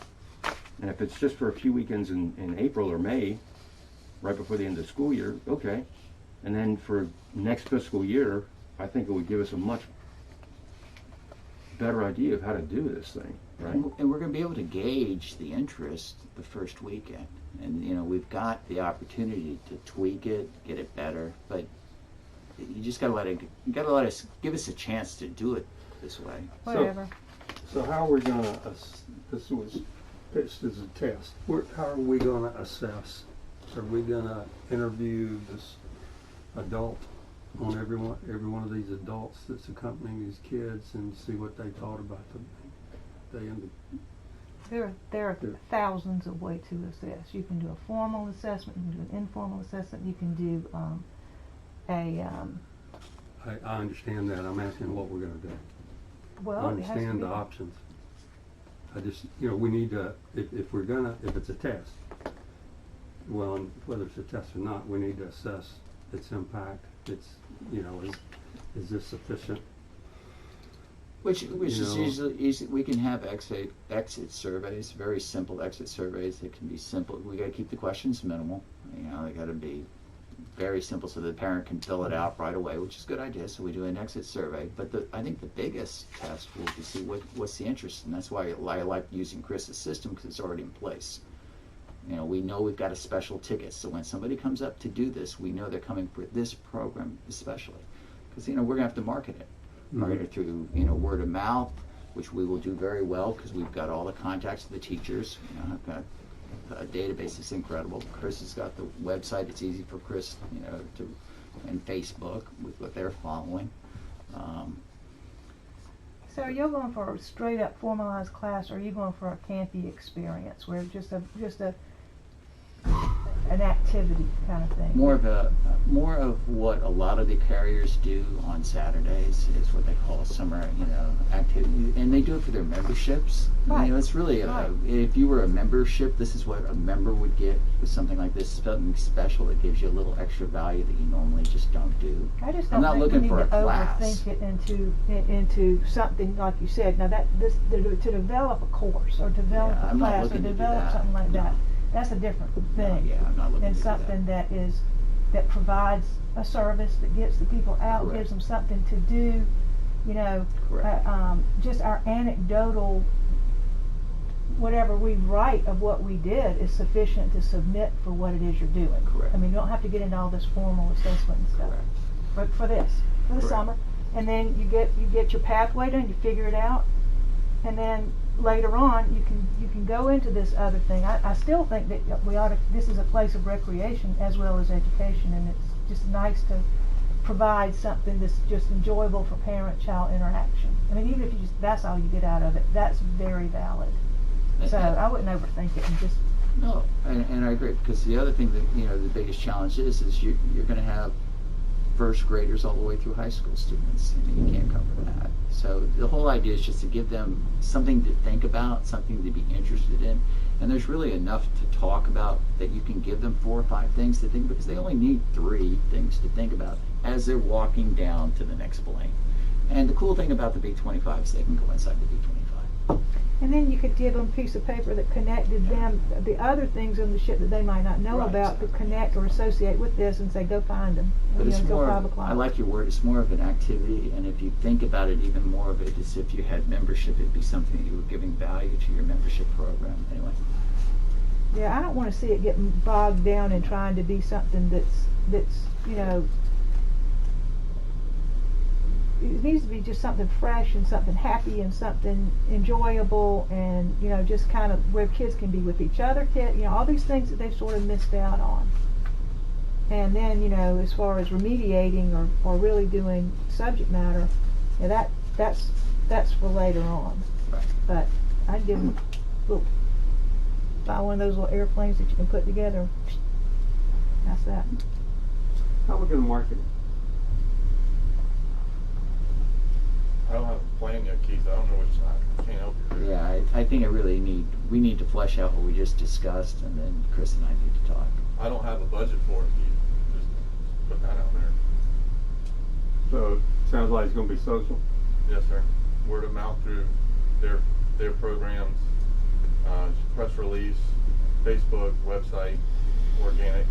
S1: And if it's just for a few weekends in April or May, right before the end of the school year, okay. And then for next fiscal year, I think it would give us a much better idea of how to do this thing, right?
S3: And we're going to be able to gauge the interest the first weekend. And we've got the opportunity to tweak it, get it better, but you just got to let us give us a chance to do it this way.
S2: Whatever.
S4: So how are we going to, this was pitched as a test. How are we going to assess? Are we going to interview this adult on every one of these adults that's accompanying these kids and see what they thought about them?
S2: There are thousands of ways to assess. You can do a formal assessment, you can do an informal assessment, you can do
S4: I understand that. I'm asking what we're going to do.
S2: well,
S4: I
S2: it has to
S4: understand
S2: be,
S4: the options. I just, we need to, if it's a test, well, and whether it's a test or not, we need to assess its impact. It's, is this sufficient?
S3: Which is usually easy. We can have exit surveys, very simple exit surveys that can be simple. We got to keep the questions minimal. They got to be very simple so the parent can fill it out right away, which is a good idea. So we do an exit survey. But I think the biggest test will be see what's the interest, and that's why I like using Chris's system, because it's already in place. We know we've got a special ticket, so when somebody comes up to do this, we know they're coming for this program especially, because we're gonna have to market it. Market it through word of mouth, which we will do very well because we've got all the contacts of the teachers. I've got a database that's incredible. Chris has got the website. It's easy for Chris, and Facebook with what they're following.
S2: So are you going for a straight up formalized class, or are you going for a campy experience where just an activity kind of thing?
S3: More of what a lot of the carriers do on Saturdays is what they call summer, activity, and they do it for their memberships.
S2: Right.
S3: It's really if you were a membership, this is what a member would get with something like this, something special that gives you a little extra value that you normally just don't do.
S2: I just
S3: I'm
S2: don't
S3: not
S2: think
S3: looking
S2: we need
S3: for
S2: to
S3: a class.
S2: overthink it into something like you said. Now to develop a course or develop
S3: Yeah,
S2: a
S3: I'm not
S2: class or
S3: looking to do
S2: develop
S3: that.
S2: something like
S3: No.
S2: that, that's a different thing
S3: Yeah, I'm not looking
S2: than
S3: to do that.
S2: something that is that provides a service, that gets the people out,
S3: Correct.
S2: gives them something to do, you know,
S3: Correct.
S2: just our anecdotal, whatever we write of what we did is sufficient to submit for what it is you're doing.
S3: Correct.
S2: I mean, you don't have to get into all this formal assessment and stuff.
S3: Correct.
S2: But for the
S3: Correct.
S2: summer, and then you get your pathway done, you figure it out, and then later on you can go into this other thing. I still think that we ought to. This is a place of recreation as well as education, and it's just nice to provide something that's just enjoyable for parent-child interaction. I mean, even if you just that's all you get out of it, that's very valid. So I wouldn't overthink it and just.
S3: No, and I agree, because the other thing that, you know, the biggest challenge is you're going to have first graders all the way through high school students, and you can't cover that. So the whole idea is just to give them something to think about, something to be interested in, and there's really enough to talk about that you can give them 4 or 5 things to think, because they only need 3 things to think about as they're walking down to the next blank. And the cool thing about the B25 is they can go inside the B25.
S2: And then you could give them a piece of paper that connected them, the other things on the ship that they might not know
S3: Right.
S2: about, that connect or associate with this, and say, go find them.
S3: But it's
S2: until
S3: more,
S2: 5 o'clock.
S3: I like your word, it's more of an activity, and if you think about it, even more of it is if you had membership, it'd be something that you were giving value to your membership program, anyway.
S2: Yeah, I don't want to see it getting bogged down in trying to be something that's you know, it needs to be just something fresh and something happy and something enjoyable, and you know, just kind of where kids can be with each other, you know, all these things that they've sort of missed out on. And then, you know, as far as remediating or really doing subject matter, you know, that's for later on.
S3: Right.
S2: But I'd give them buy one of those little airplanes that you can put together. That's that.
S4: How are we gonna market it?
S6: I don't have a plan yet, Keith. I don't know which side. I can't help you.
S3: Yeah, I think we need to flesh out what we just discussed, and then Chris and I need to talk.
S6: I don't have a budget for it, Keith. Just put that out there.
S4: So, sounds like it's gonna be social.
S6: Yes, sir. Word of mouth through their programs, press release, Facebook, website, organic.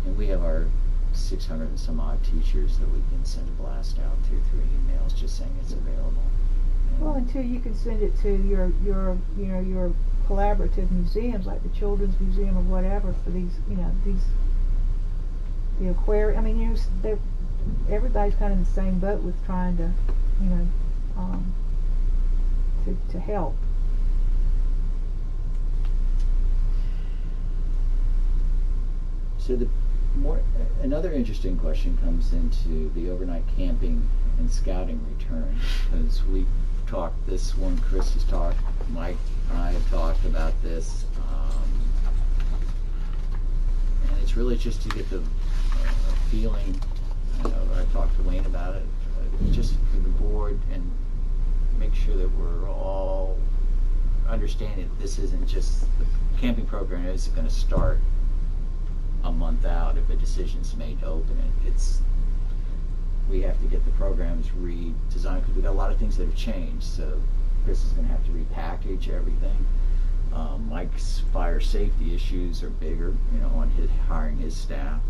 S3: And we have our 600 and some odd teachers that we can send a blast out to through emails just saying it's available.
S2: Well, until you can send it to your collaborative museums like the Children's Museum or whatever for these, you know, the aquarium. I mean, you know, everybody's kind of in the same boat with trying to, you know, to help.
S3: So another interesting question comes into the overnight camping and scouting return, because we've talked this one, Chris has talked, Mike and I have talked about this, and it's really just to get the feeling. I talked to Wayne about it, just for the board, and make sure that we're all understanding that this isn't just the camping program isn't going to start a month out if a decision's made to open it. We have to get the programs redesigned, because we've got a lot of things that have changed. So Chris is going to have to repackage everything. Mike's fire safety issues are bigger, you know, on hiring his staff.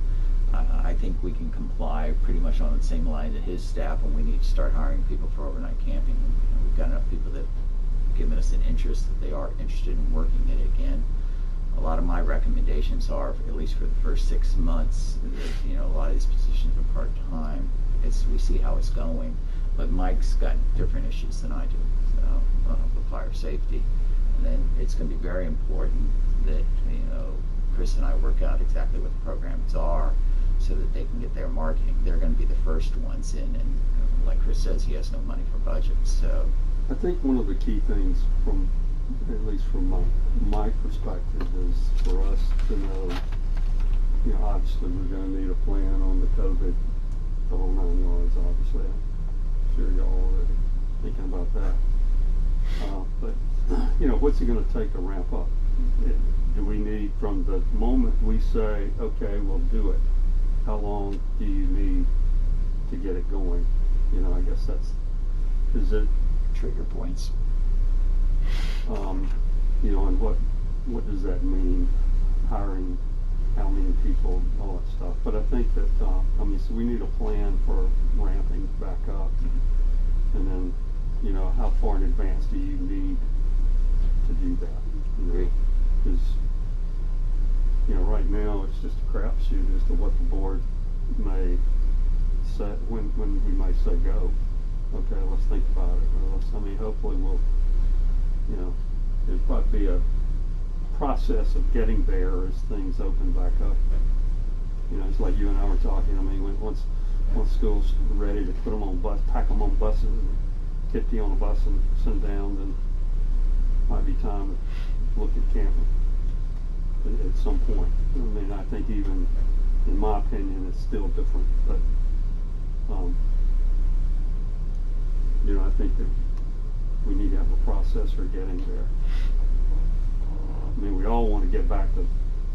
S3: I think we can comply pretty much on the same line that his staff when we need to start hiring people for overnight camping. And we've got enough people that have given us an interest that they are interested in working it again. A lot of my recommendations are, at least for the first 6 months, that, you know, a lot of these positions are part-time. We see how it's going. But Mike's got different issues than I do, so, with fire safety. And then it's going to be very important that, you know, Chris and I work out exactly what the programs are so that they can get their marketing. They're going to be the first ones in, and like Chris says, he has no money for budgets. So
S4: I think one of the key things at least from my perspective, is for us to know, you know, obviously we're going to need a plan on the COVID, the whole 9 yards, obviously. I'm sure y'all already thinking about that. But, you know, what's it going to take to ramp up? Do we need, from the moment we say, okay, we'll do it, how long do you need to get it going? You know, I guess is it
S3: trigger points.
S4: You know, and what does that mean? Hiring how many people, all that stuff. But I think that, so we need a plan for ramping back up. And then, how far in advance do you need to do that?
S3: Agree.
S4: Because, right now it's just a crapshoot as to what the board may say, when we may say go. Okay, let's think about it. Or hopefully we'll, there'll probably be a process of getting there as things open back up. It's like you and I were talking. Once school's ready to put them on pack them on buses, and get you on a bus and send down, then might be time to look at camping at some point. I think even in my opinion, it's still different, but I think that we need to have a process for getting there. We all want to get back to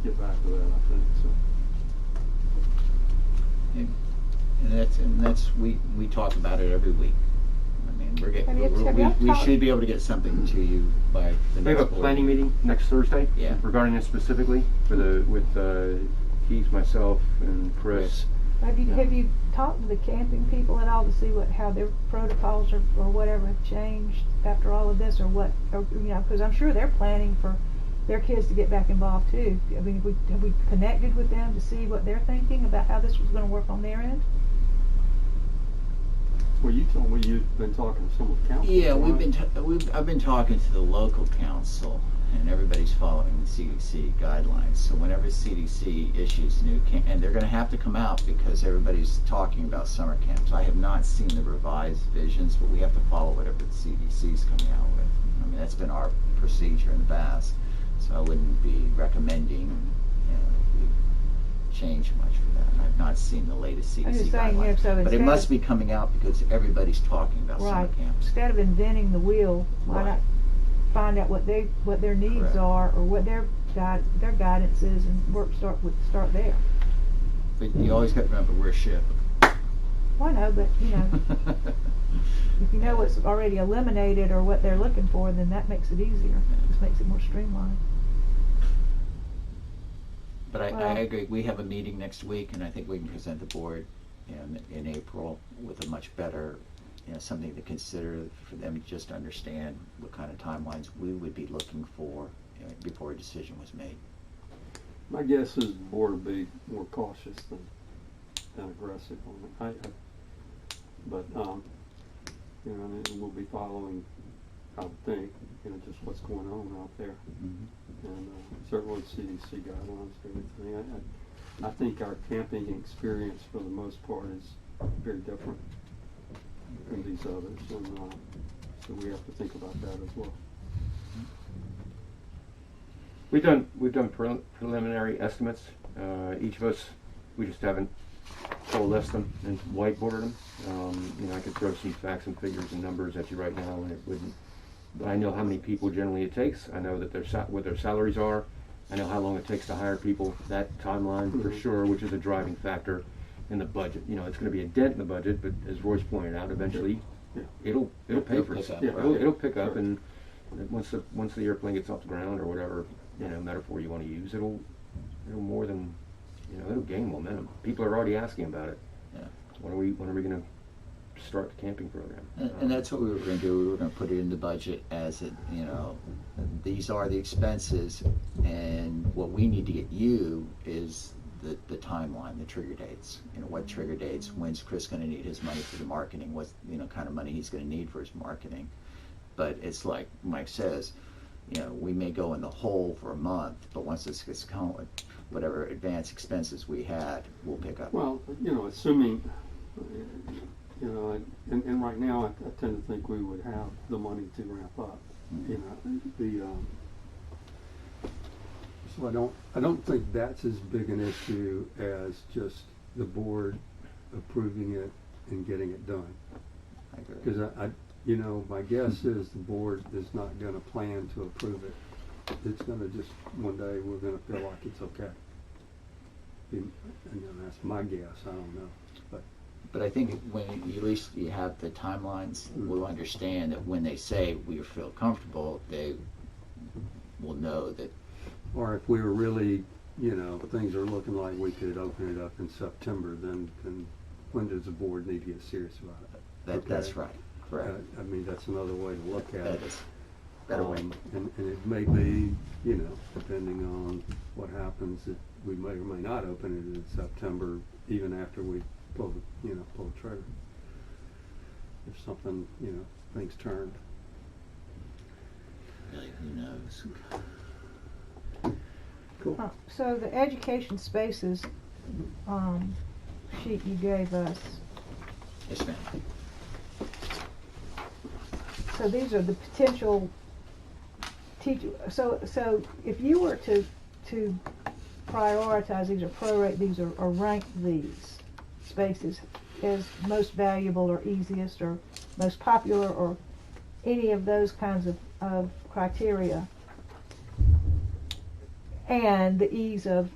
S4: that, I think, so.
S3: And that's we talk about it every week. We should be able to get something to you by the next
S1: We have a
S3: board
S1: planning meeting next Thursday.
S3: Yeah.
S1: Regarding this specifically with Keith, myself, and Chris.
S2: Have you talked to the camping people at all to see how their protocols or whatever have changed after all of this, or what? Because I'm sure they're planning for their kids to get back involved too. Have we connected with them to see what they're thinking about how this was going to work on their end?
S4: Well, you told me you've been talking to some of the council.
S3: Yeah,
S4: right?
S3: I've been talking to the local council, and everybody's following the CDC guidelines. So whenever CDC issues new camp, and they're going to have to come out because everybody's talking about summer camps. I have not seen the revised visions, but we have to follow whatever the CDC's coming out with. That's been our procedure in the past, so I wouldn't be recommending we change much for that. I've not seen the latest CDC
S2: I'm just saying,
S3: guidelines,
S2: so
S3: but it must be coming out because everybody's talking about summer
S2: Right.
S3: camps.
S2: Instead of inventing the wheel, why
S3: Right.
S2: not find out what their needs
S3: Correct.
S2: are, or what their guidance is, and start there.
S3: But you always got to remember we're a ship.
S2: Well, I know, but if you know what's already eliminated or what they're looking for, then that makes it easier. Just makes it more streamlined.
S3: But I
S2: Well-
S3: agree. We have a meeting next week, and I think we can present the board in April with a much better, something to consider for them just to understand what kind of timelines we would be looking for before a decision was made.
S4: My guess is the board will be more cautious than aggressive on it. But and we'll be following, I would think, just what's going on out there, and certainly CDC guidelines and everything. I think our camping experience, for the most part, is very different from these others, and so we have to think about that as well.
S1: We've done preliminary estimates. Each of us, we just haven't coalesced them and whiteboarded them. I could throw some facts and figures and numbers at you right now, and it wouldn't. But I know how many people generally it takes. I know that what their salaries are. I know how long it takes to hire people. That timeline for sure, which is a driving factor in the budget. It's going to be a dent in the budget, but as Royce pointed out, eventually it'll pay for itself. It'll pick up, and once the airplane gets off the ground or whatever metaphor you want to use, it'll more than it'll gain momentum. People are already asking about it.
S3: Yeah.
S1: When are we going to start the camping program?
S3: And that's what we were going to do. We were going to put it in the budget as these are the expenses, and what we need to get you is the timeline, the trigger dates. What trigger dates? When's Chris going to need his money for the marketing? What kind of money he's going to need for his marketing? But it's like Mike says, we may go in the hole for a month, but once this gets going, whatever advance expenses we had, we'll pick up.
S4: Well, assuming, and right now I tend to think we would have the money to ramp up.
S7: So I don't think that's as big an issue as just the board approving it and getting it done.
S3: I agree.
S7: Because my guess is the board is not going to plan to approve it. It's going to just, one day we're going to feel like it's okay. And that's my guess. I don't know.
S3: But I think when at least you have the timelines, we'll understand that when they say we feel comfortable, they will know that.
S7: Or if we were really you know, things are looking like we could open it up in September, then when does the board need to get serious about it?
S3: That's right, correct.
S7: I mean, that's another way to look at
S3: That
S7: it.
S3: is better way.
S7: And it may be, you know, depending on what happens, that we may or may not open it in September, even after we pull the trigger. If something, you know, things turned.
S3: Really, who knows?
S7: Cool.
S2: So the education spaces sheet you gave us,
S3: Yes, ma'am.
S2: so these are the potential teacher, so if you were to prioritize these or prorate these or rank these spaces as most valuable or easiest or most popular or any of those kinds of criteria, and the ease of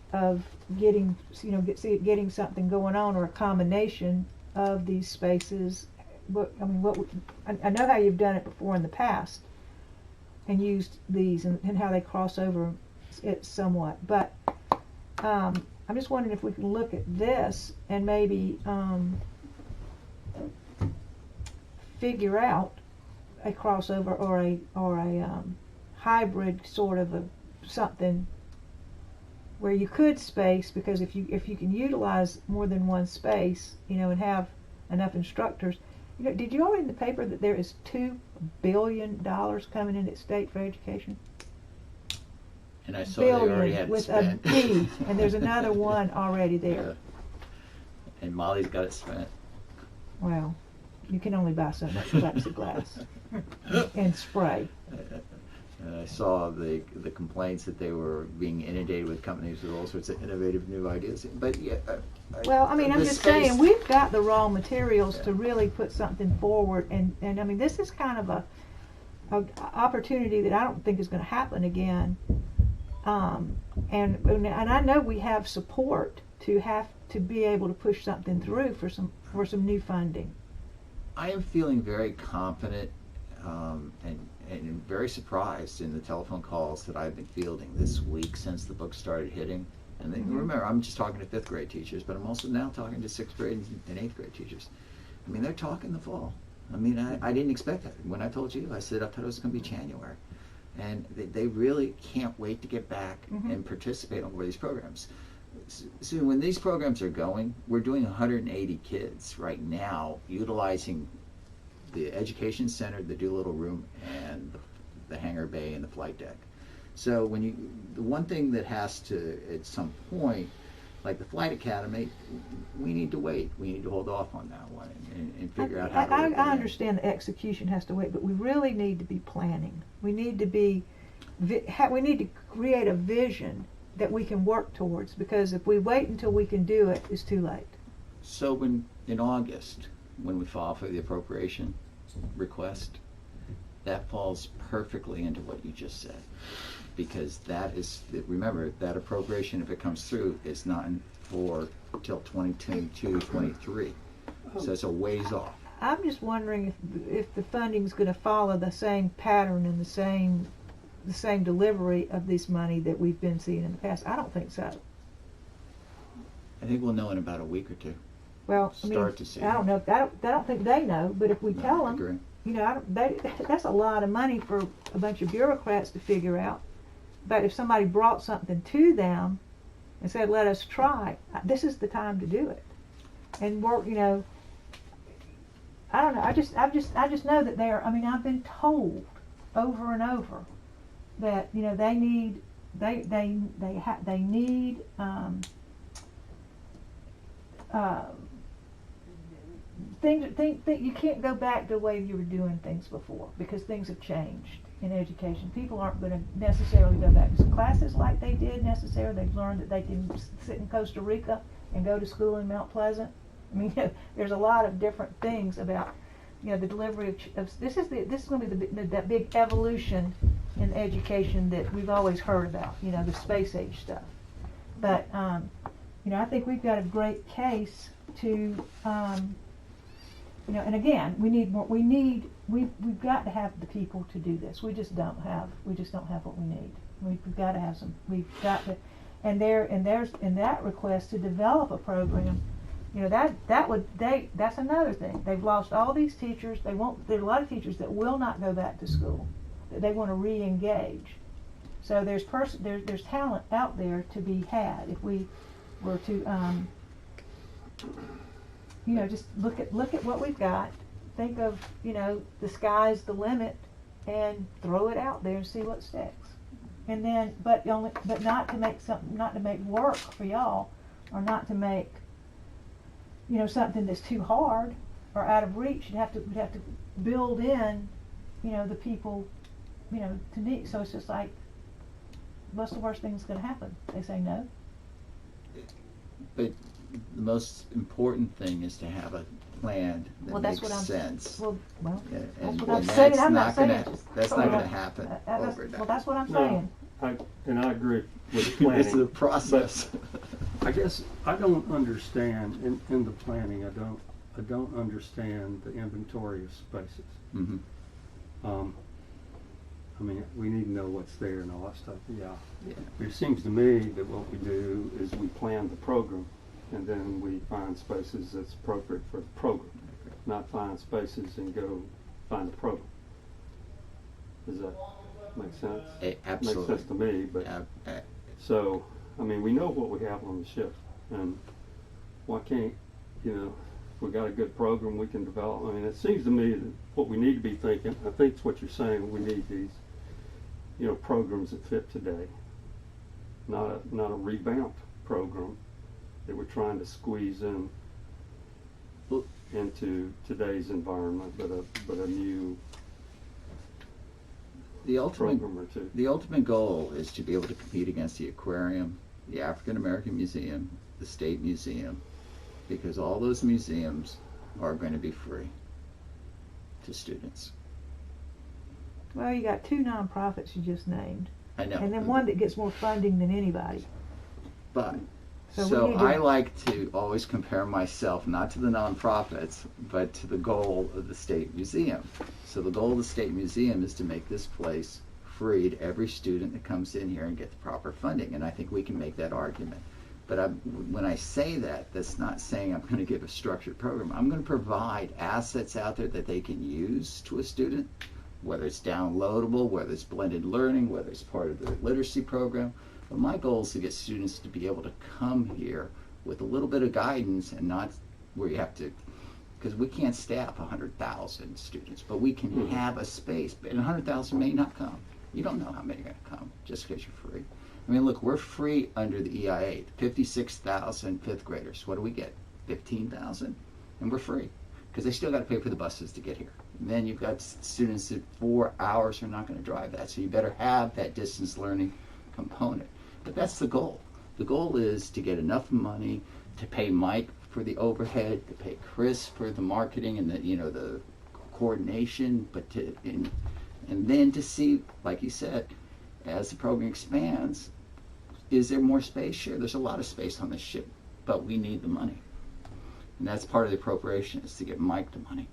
S2: getting, you know, getting something going on, or a combination of these spaces, I know how you've done it before in the past and used these and how they cross over it somewhat, but I'm just wondering if we can look at this and maybe figure out a crossover or a hybrid sort of something where you could space, because if you can utilize more than one space, you know, and have enough instructors. You know, did you all read in the paper that there is $2 billion coming in at state for education?
S3: And I saw they already had
S2: with
S3: spent.
S2: a B, and there's another one already there.
S3: Yeah. And Molly's got it spent.
S2: Well, you can only buy so much plexiglass and spray.
S3: And I saw the complaints that they were being inundated with companies with all sorts of innovative new ideas. But yeah.
S2: Well, I mean, I'm
S3: the
S2: just
S3: space-
S2: saying, we've got the raw materials
S3: Yeah.
S2: to really put something forward, and I mean, this is kind of a opportunity that I don't think is going to happen again. And I know we have support to have to be able to push something through for some new funding.
S3: I am feeling very confident and very surprised in the telephone calls that I've been fielding this week since the book started hitting. And then, remember, I'm just talking to 5th grade teachers, but I'm also now talking to 6th grade and 8th grade teachers. I mean, they're talking the fall. I mean, I didn't expect that. When I told you, I said I thought it was going to be January. And they really can't wait to get back and participate on one of these programs. So when these programs are going, we're doing 180 kids right now, utilizing the education center, the Doolittle room, and the hangar bay and the flight deck. So the one thing that has to, at some point, like the flight academy, we need to wait. We need to hold off on that one and figure out how to work that
S2: I
S3: in.
S2: understand the execution has to wait, but we really need to be planning. We need to we need to create a vision that we can work towards, because if we wait until we can do it, it's too late.
S3: So in August, when we file for the appropriation request, that falls perfectly into what you just said. Because remember, that appropriation, if it comes through, is not till 2022, 23. So it's a ways off.
S2: I'm just wondering if the funding's going to follow the same pattern and the same delivery of this money that we've been seeing in the past. I don't think so.
S3: I think we'll know in about a week or two.
S2: Well, I mean,
S3: Start to see.
S2: I don't know. I don't think they know. But if we tell
S3: I
S2: them,
S3: agree.
S2: you know, that's a lot of money for a bunch of bureaucrats to figure out. But if somebody brought something to them and said, "Let us try," this is the time to do it. And work, you know. I don't know. I just know that I mean, I've been told over and over that, you know, they need things. You can't go back to the way you were doing things before, because things have changed in education. People aren't going to necessarily go back to classes like they did necessarily. They've learned that they can sit in Costa Rica and go to school in Mount Pleasant. I mean, there's a lot of different things about, you know, the delivery of this is going to be that big evolution in education that we've always heard about. You know, the space age stuff. But you know, I think we've got a great case to, you know, and again, we need more. We've got to have the people to do this. We just don't have what we need. We've got to have some. We've got to, and there's in that request to develop a program, you know, that's another thing. They've lost all these teachers. There's a lot of teachers that will not go back to school, that they want to re-engage. So there's talent out there to be had if we were to, you know, just look at what we've got. Think of, you know, the sky's the limit, and throw it out there and see what sticks. And then, but not to make work for y'all, or not to make, you know, something that's too hard or out of reach. We'd have to build in, you know, the people, you know, to need. So it's just like, what's the worst thing that's going to happen? They say no.
S3: But the most important thing is to have a plan that
S2: Well, that's
S3: makes
S2: what I'm
S3: sense.
S2: Well,
S3: Yeah,
S2: that's
S3: and
S2: what I'm
S3: and
S2: saying.
S3: that's
S2: I'm
S3: not
S2: not saying
S3: gonna,
S2: just
S3: that's
S2: throw
S3: not
S2: it
S3: gonna
S2: out.
S3: happen
S2: Well,
S3: overnight.
S2: that's what I'm
S4: No,
S2: saying.
S4: I agree with planning.
S3: This is a process.
S7: I guess I don't understand in the planning. I don't understand the inventory of spaces.
S3: Mhm.
S7: I mean, we need to know what's there and all that stuff. Yeah.
S3: Yeah.
S7: It seems to me that
S4: What we do is we plan the program, and then we find spaces that's appropriate for the program, not find spaces and go find a program. Does that make sense?
S3: Absolutely.
S4: Makes sense to me, but so, I mean, we know what we have on the ship, and why can't, you know, if we got a good program we can develop. I mean, it seems to me that what we need to be thinking, I think it's what you're saying, we need these, you know, programs that fit today, not a revamped program that we're trying to squeeze in into today's environment, but a new
S3: the ultimate
S4: program or two.
S3: The ultimate goal is to be able to compete against the aquarium, the African American Museum, the State Museum, because all those museums are going to be free to students.
S2: Well, you got two nonprofits you just named,
S3: I know.
S2: and then one that gets more funding than anybody.
S3: But
S2: So
S3: so
S2: we need to-
S3: I like to always compare myself not to the nonprofits, but to the goal of the State Museum. So the goal of the State Museum is to make this place free to every student that comes in here and get the proper funding, and I think we can make that argument. But when I say that, that's not saying I'm going to give a structured program. I'm going to provide assets out there that they can use to a student, whether it's downloadable, whether it's blended learning, whether it's part of the literacy program. But my goal is to get students to be able to come here with a little bit of guidance, and not where you have to, because we can't staff 100,000 students, but we can have a space. And 100,000 may not come. You don't know how many are going to come just because you're free. I mean, look, we're free under the EIA. 56,000 fifth graders. What do we get? 15,000, and we're free because they still got to pay for the buses to get here. And then you've got students that 4 hours are not going to drive that, so you better have that distance learning component. But that's the goal. The goal is to get enough money to pay Mike for the overhead, to pay Chris for the marketing and the, you know, the coordination, but and then to see, like you said, as the program expands, is there more space? Sure, there's a lot of space on this ship, but we need the money. And that's part of the appropriation, is to get Mike the money.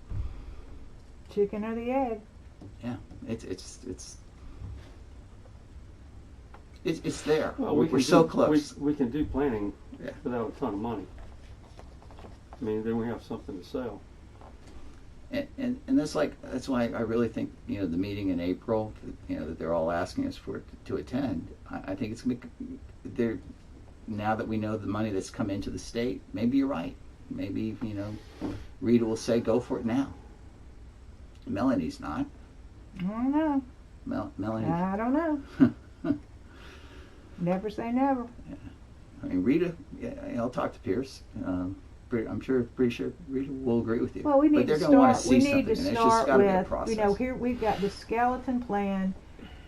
S2: Chicken or the egg?
S3: Yeah, it's there.
S4: Well,
S3: We're so close.
S4: We can do planning
S3: Yeah.
S4: without a ton of money. I mean, then we have something to sell.
S3: And that's why I really think, you know, the meeting in April, you know, that they're all asking us to attend. I think it's gonna be there now that we know the money that's come into the state. Maybe you're right. Maybe, you know, Rita will say go for it now. Melanie's not.
S2: I don't know.
S3: Melanie.
S2: I don't know. Never say never.
S3: I mean, Rita. Yeah, I'll talk to Pierce. I'm pretty sure Rita will agree with you.
S2: Well, we
S3: but
S2: need
S3: they're
S2: to
S3: gonna wanna
S2: start. We
S3: see
S2: need
S3: something,
S2: to
S3: and it's just
S2: start
S3: gotta be a
S2: with,
S3: process.
S2: you know, here we've got this skeleton plan,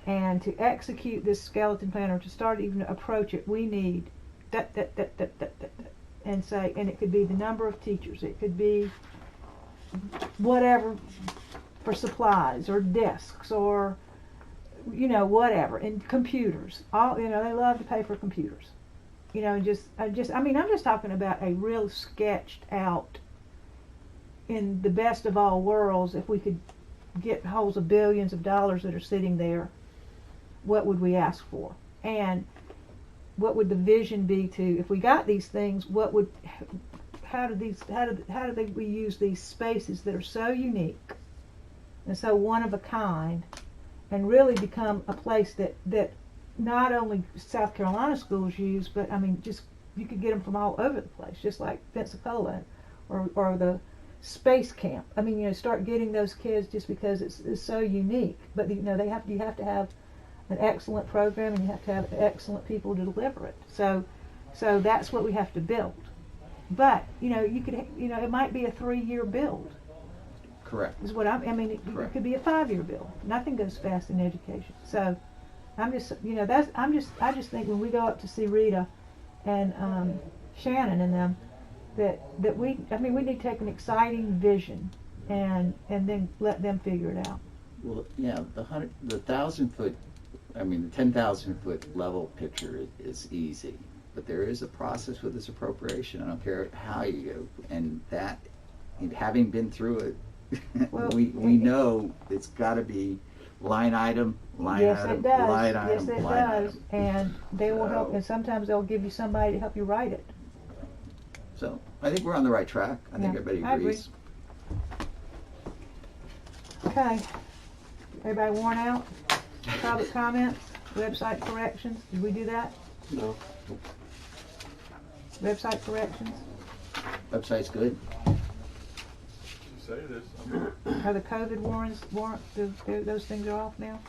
S2: and to execute this skeleton plan, or to start even to approach it, we need that, and say, and it could be the number of teachers, it could be whatever for supplies or desks or, you know, whatever, and computers. All, you know, they love to pay for computers. You know, I mean, I'm just talking about a real sketched out, in the best of all worlds, if we could get holds of billions of dollars that are sitting there, what would we ask for? And what would the vision be to, if we got these things, how do we use these spaces that are so unique and so one of a kind, and really become a place that not only South Carolina schools use, but I mean, just you could get them from all over the place, just like Pensacola or the space camp. I mean, start getting those kids just because it's so unique. But you have to have an excellent program, and you have to have excellent people to deliver it. So that's what we have to build. But it might be a 3-year build.
S3: Correct.
S2: Is what I mean. It
S3: Correct.
S2: could be a 5-year build. Nothing goes fast in education. So I just think when we go up to see Rita and Shannon and them, that we need to take an exciting vision and then let them figure it out.
S3: Well, yeah, the 1,000-foot, I mean, the 10,000-foot level picture is easy, but there is a process with this appropriation. I don't care how you go, and that, having been through it,
S2: Well,
S3: we know it's got to be line item, line
S2: Yes,
S3: item,
S2: it does.
S3: line item,
S2: Yes, it
S3: line
S2: does.
S3: item.
S2: And they will help,
S3: So-
S2: and sometimes they'll give you somebody to help you write it.
S3: So I think we're on the right track. I think
S2: Yeah,
S3: everybody
S2: I agree.
S3: agrees.
S2: Okay. Everybody worn out? Public comments? Website corrections? Did we do that?
S4: No.
S2: Website corrections?
S3: Website's good.
S6: You say it is.
S2: Are the COVID warrants, those things are off now?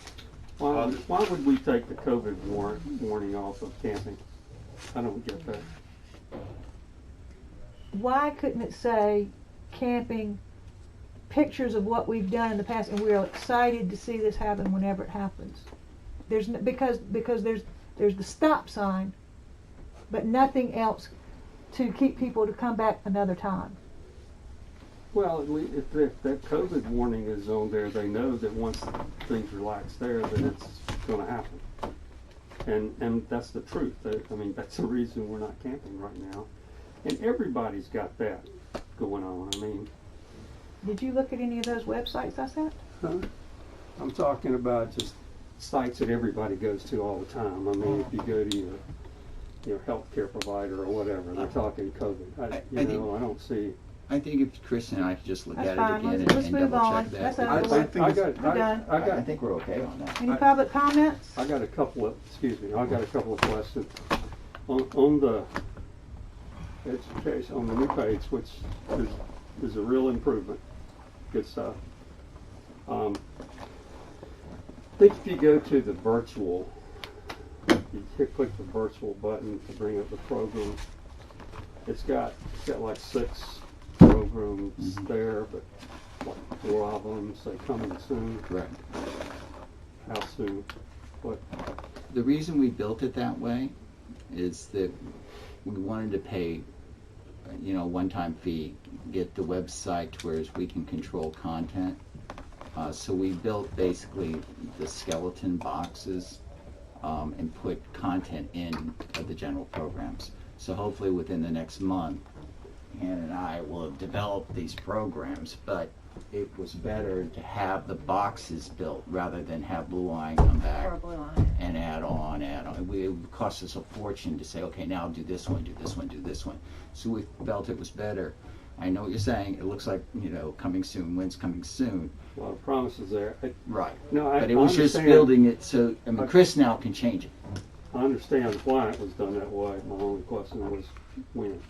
S4: Why would we take the COVID warning off of camping? I don't get that.
S2: Why couldn't it say camping, pictures of what we've done in the past, and we're excited to see this happen whenever it happens? Because there's the stop sign, but nothing else to keep people to come back another time.
S4: Well, if that COVID warning is on there, they know that once things relax there, that it's going to happen. And that's the truth. I mean, that's the reason we're not camping right now. And everybody's got that going on. I mean,
S2: Did you look at any of those websites I sent?
S7: Huh? I'm talking about just,
S4: sites that everybody goes to all the time. I mean, if you go to your healthcare provider or whatever, they're talking COVID. I don't see.
S3: I think if Chris and I could just look
S2: That's
S3: at
S2: fine.
S3: it again
S2: Let's
S3: and
S2: move
S3: double
S2: on.
S3: check
S2: That's
S3: that.
S2: over with.
S7: I
S2: We're done.
S3: I think we're okay on that.
S2: Any public comments?
S4: I got a couple of questions on the education, on the new page, which is a real improvement. Good stuff. I think if you go to the virtual, you click the virtual button to bring up the program. It's got like 6 programs there, but like 4 of them say coming soon.
S3: Correct.
S4: How soon? What?
S3: The reason we built it that way is that we wanted to pay, one-time fee, get the website to where we can control content. So we built basically the skeleton boxes and put content in the general programs. So hopefully within the next month, Ann and I will have developed these programs, but it was better to have the boxes built rather than have Blue Line come back
S5: Or Blue Line.
S3: and add on. It would cost us a fortune to say, okay, now do this one, do this one, do this one. So we felt it was better. I know what you're saying. It looks like, coming soon. When's coming soon?
S4: A lot of promises there.
S3: Right.
S4: No,
S3: But it was just
S4: understand.
S3: building it so, Chris now can change it.
S4: I understand why it was done that way. My only question was when.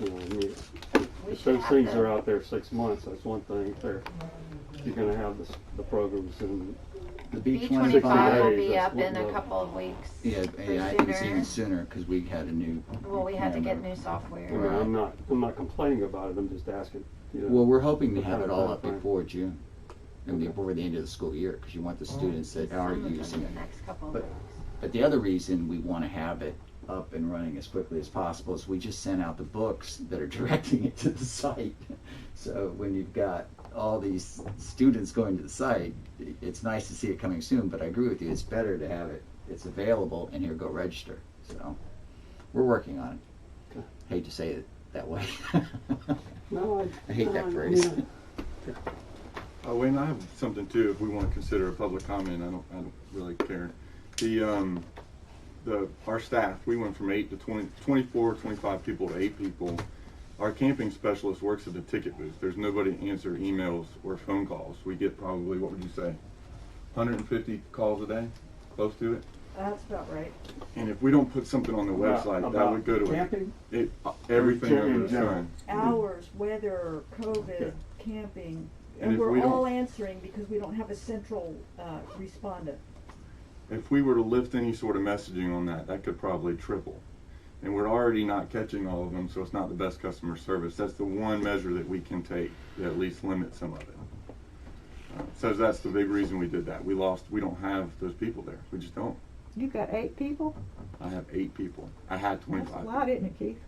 S4: If those things are out there 6 months, that's one thing. If you're going to have the programs in.
S3: The
S5: B25 will
S4: days,
S5: be
S4: that's
S5: up
S4: what
S5: in a
S4: the-
S5: couple of weeks.
S3: Yeah, I think it's even sooner because we had a new.
S5: Well, we had to get
S3: camera.
S5: new software.
S4: I mean, I'm not complaining about it. I'm just asking.
S3: Well, we're hoping to
S4: what
S3: have
S4: kind
S3: it
S4: of
S3: all up
S4: timeframe.
S3: before June, and before the end of the school year, because you want the students that are
S5: Some of them
S3: using
S5: in
S3: it.
S5: the next couple of
S3: But-
S5: weeks.
S3: But the other reason we want to have it up and running as quickly as possible is we just sent out the books that are directing it to the site. So when you've got all these students going to the site, it's nice to see it coming soon, but I agree with you, it's better to have it's available and here, go register. So we're working on it.
S4: Okay.
S3: Hate to say it that way.
S4: No,
S3: I hate that phrase.
S6: Wayne, I have something too. If we want to consider a public comment, I don't really care. our staff, we went from 8 to 20, 24, 25 people to 8 people. Our camping specialist works at the ticket booth. There's nobody to answer emails or phone calls. We get probably, what would you say, 150 calls a day, close to it.
S8: That's about right.
S6: And if we don't put something on the website, that would go to
S7: camping?
S6: everything
S7: Or
S6: under the
S7: general?
S6: sun.
S8: Hours, weather, COVID,
S6: Yeah.
S8: camping,
S6: And
S8: and
S6: if
S8: we're
S6: we don't-
S8: all answering because we don't have a central respondent.
S6: If we were to lift any sort of messaging on that, that could probably triple. And we're already not catching all of them, so it's not the best customer service. That's the one measure that we can take to at least limit some of it. So that's the big reason we did that. We don't have those people there. We just don't.
S2: You got 8 people?
S6: I have 8 people. I had
S2: That's
S6: 25.
S2: a lot, isn't it, Keith?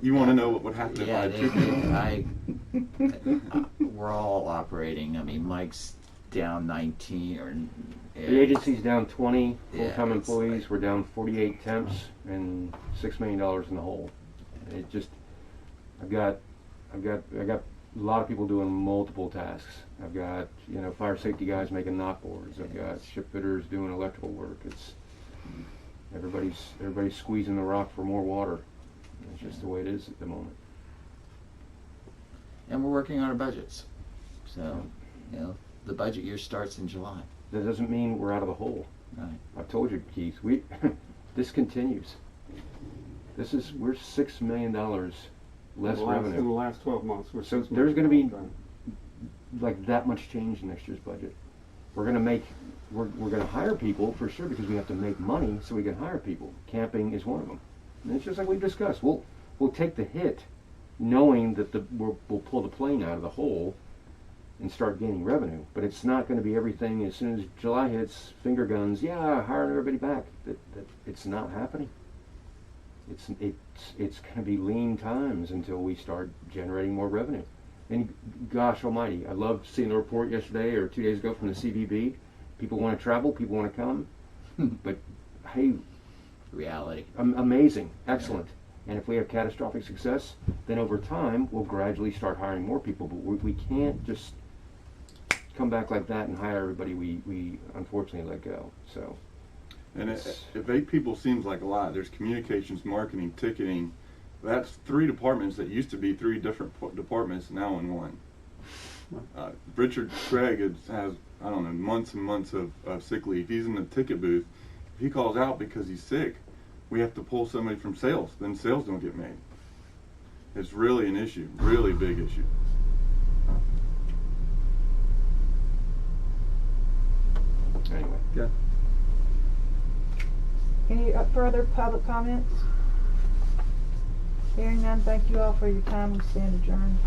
S6: You want to know what would happen if I had 2 people?
S3: We're all operating. I mean, Mike's down 19 or.
S1: The agency's down 20
S3: Yeah,
S1: full-time
S3: it's
S1: employees.
S3: like-
S1: We're down 48 temps and $6 million in the hole. It just, I've got a lot of people doing multiple tasks. I've got, fire safety guys making knot boards. I've got ship fitters doing electrical work. It's, everybody's squeezing the rock for more water. It's just the way it is at the moment.
S3: And we're working on our budgets. So, the budget year starts in July.
S1: That doesn't mean we're out of the hole.
S3: Right.
S1: I've told you, Keith, this continues. We're $6 million less
S4: In the
S1: revenue.
S4: last 12 months, we're
S1: So
S4: 6
S1: there's gonna
S4: million
S1: be-
S4: down.
S1: Like that much change in next year's budget. We're gonna hire people for sure because we have to make money so we can hire people. Camping is one of them. And it's just like we've discussed. We'll take the hit knowing that we'll pull the plane out of the hole and start gaining revenue. But it's not going to be everything as soon as July hits, finger guns, hiring everybody back. That it's not happening. It's going to be lean times until we start generating more revenue. And gosh almighty, I loved seeing the report yesterday or 2 days ago from the CVB. People want to travel, people want to come. But hey,
S3: Reality.
S1: amazing, excellent. And if we have catastrophic success, then over time we'll gradually start hiring more people. But we can't just come back like that and hire everybody we unfortunately let go. So,
S6: And if 8 people seems like a lot, there's communications, marketing, ticketing. That's 3 departments that used to be 3 different departments now in one. Richard Craig has I don't know, months and months of sick leave. He's in the ticket booth. If he calls out because he's sick, we have to pull somebody from sales. Then sales don't get made. It's really an issue, really big issue.
S1: anyway.
S7: Okay.
S2: Any further public comments? Hearing none, thank you all for your time. We stand adjourned.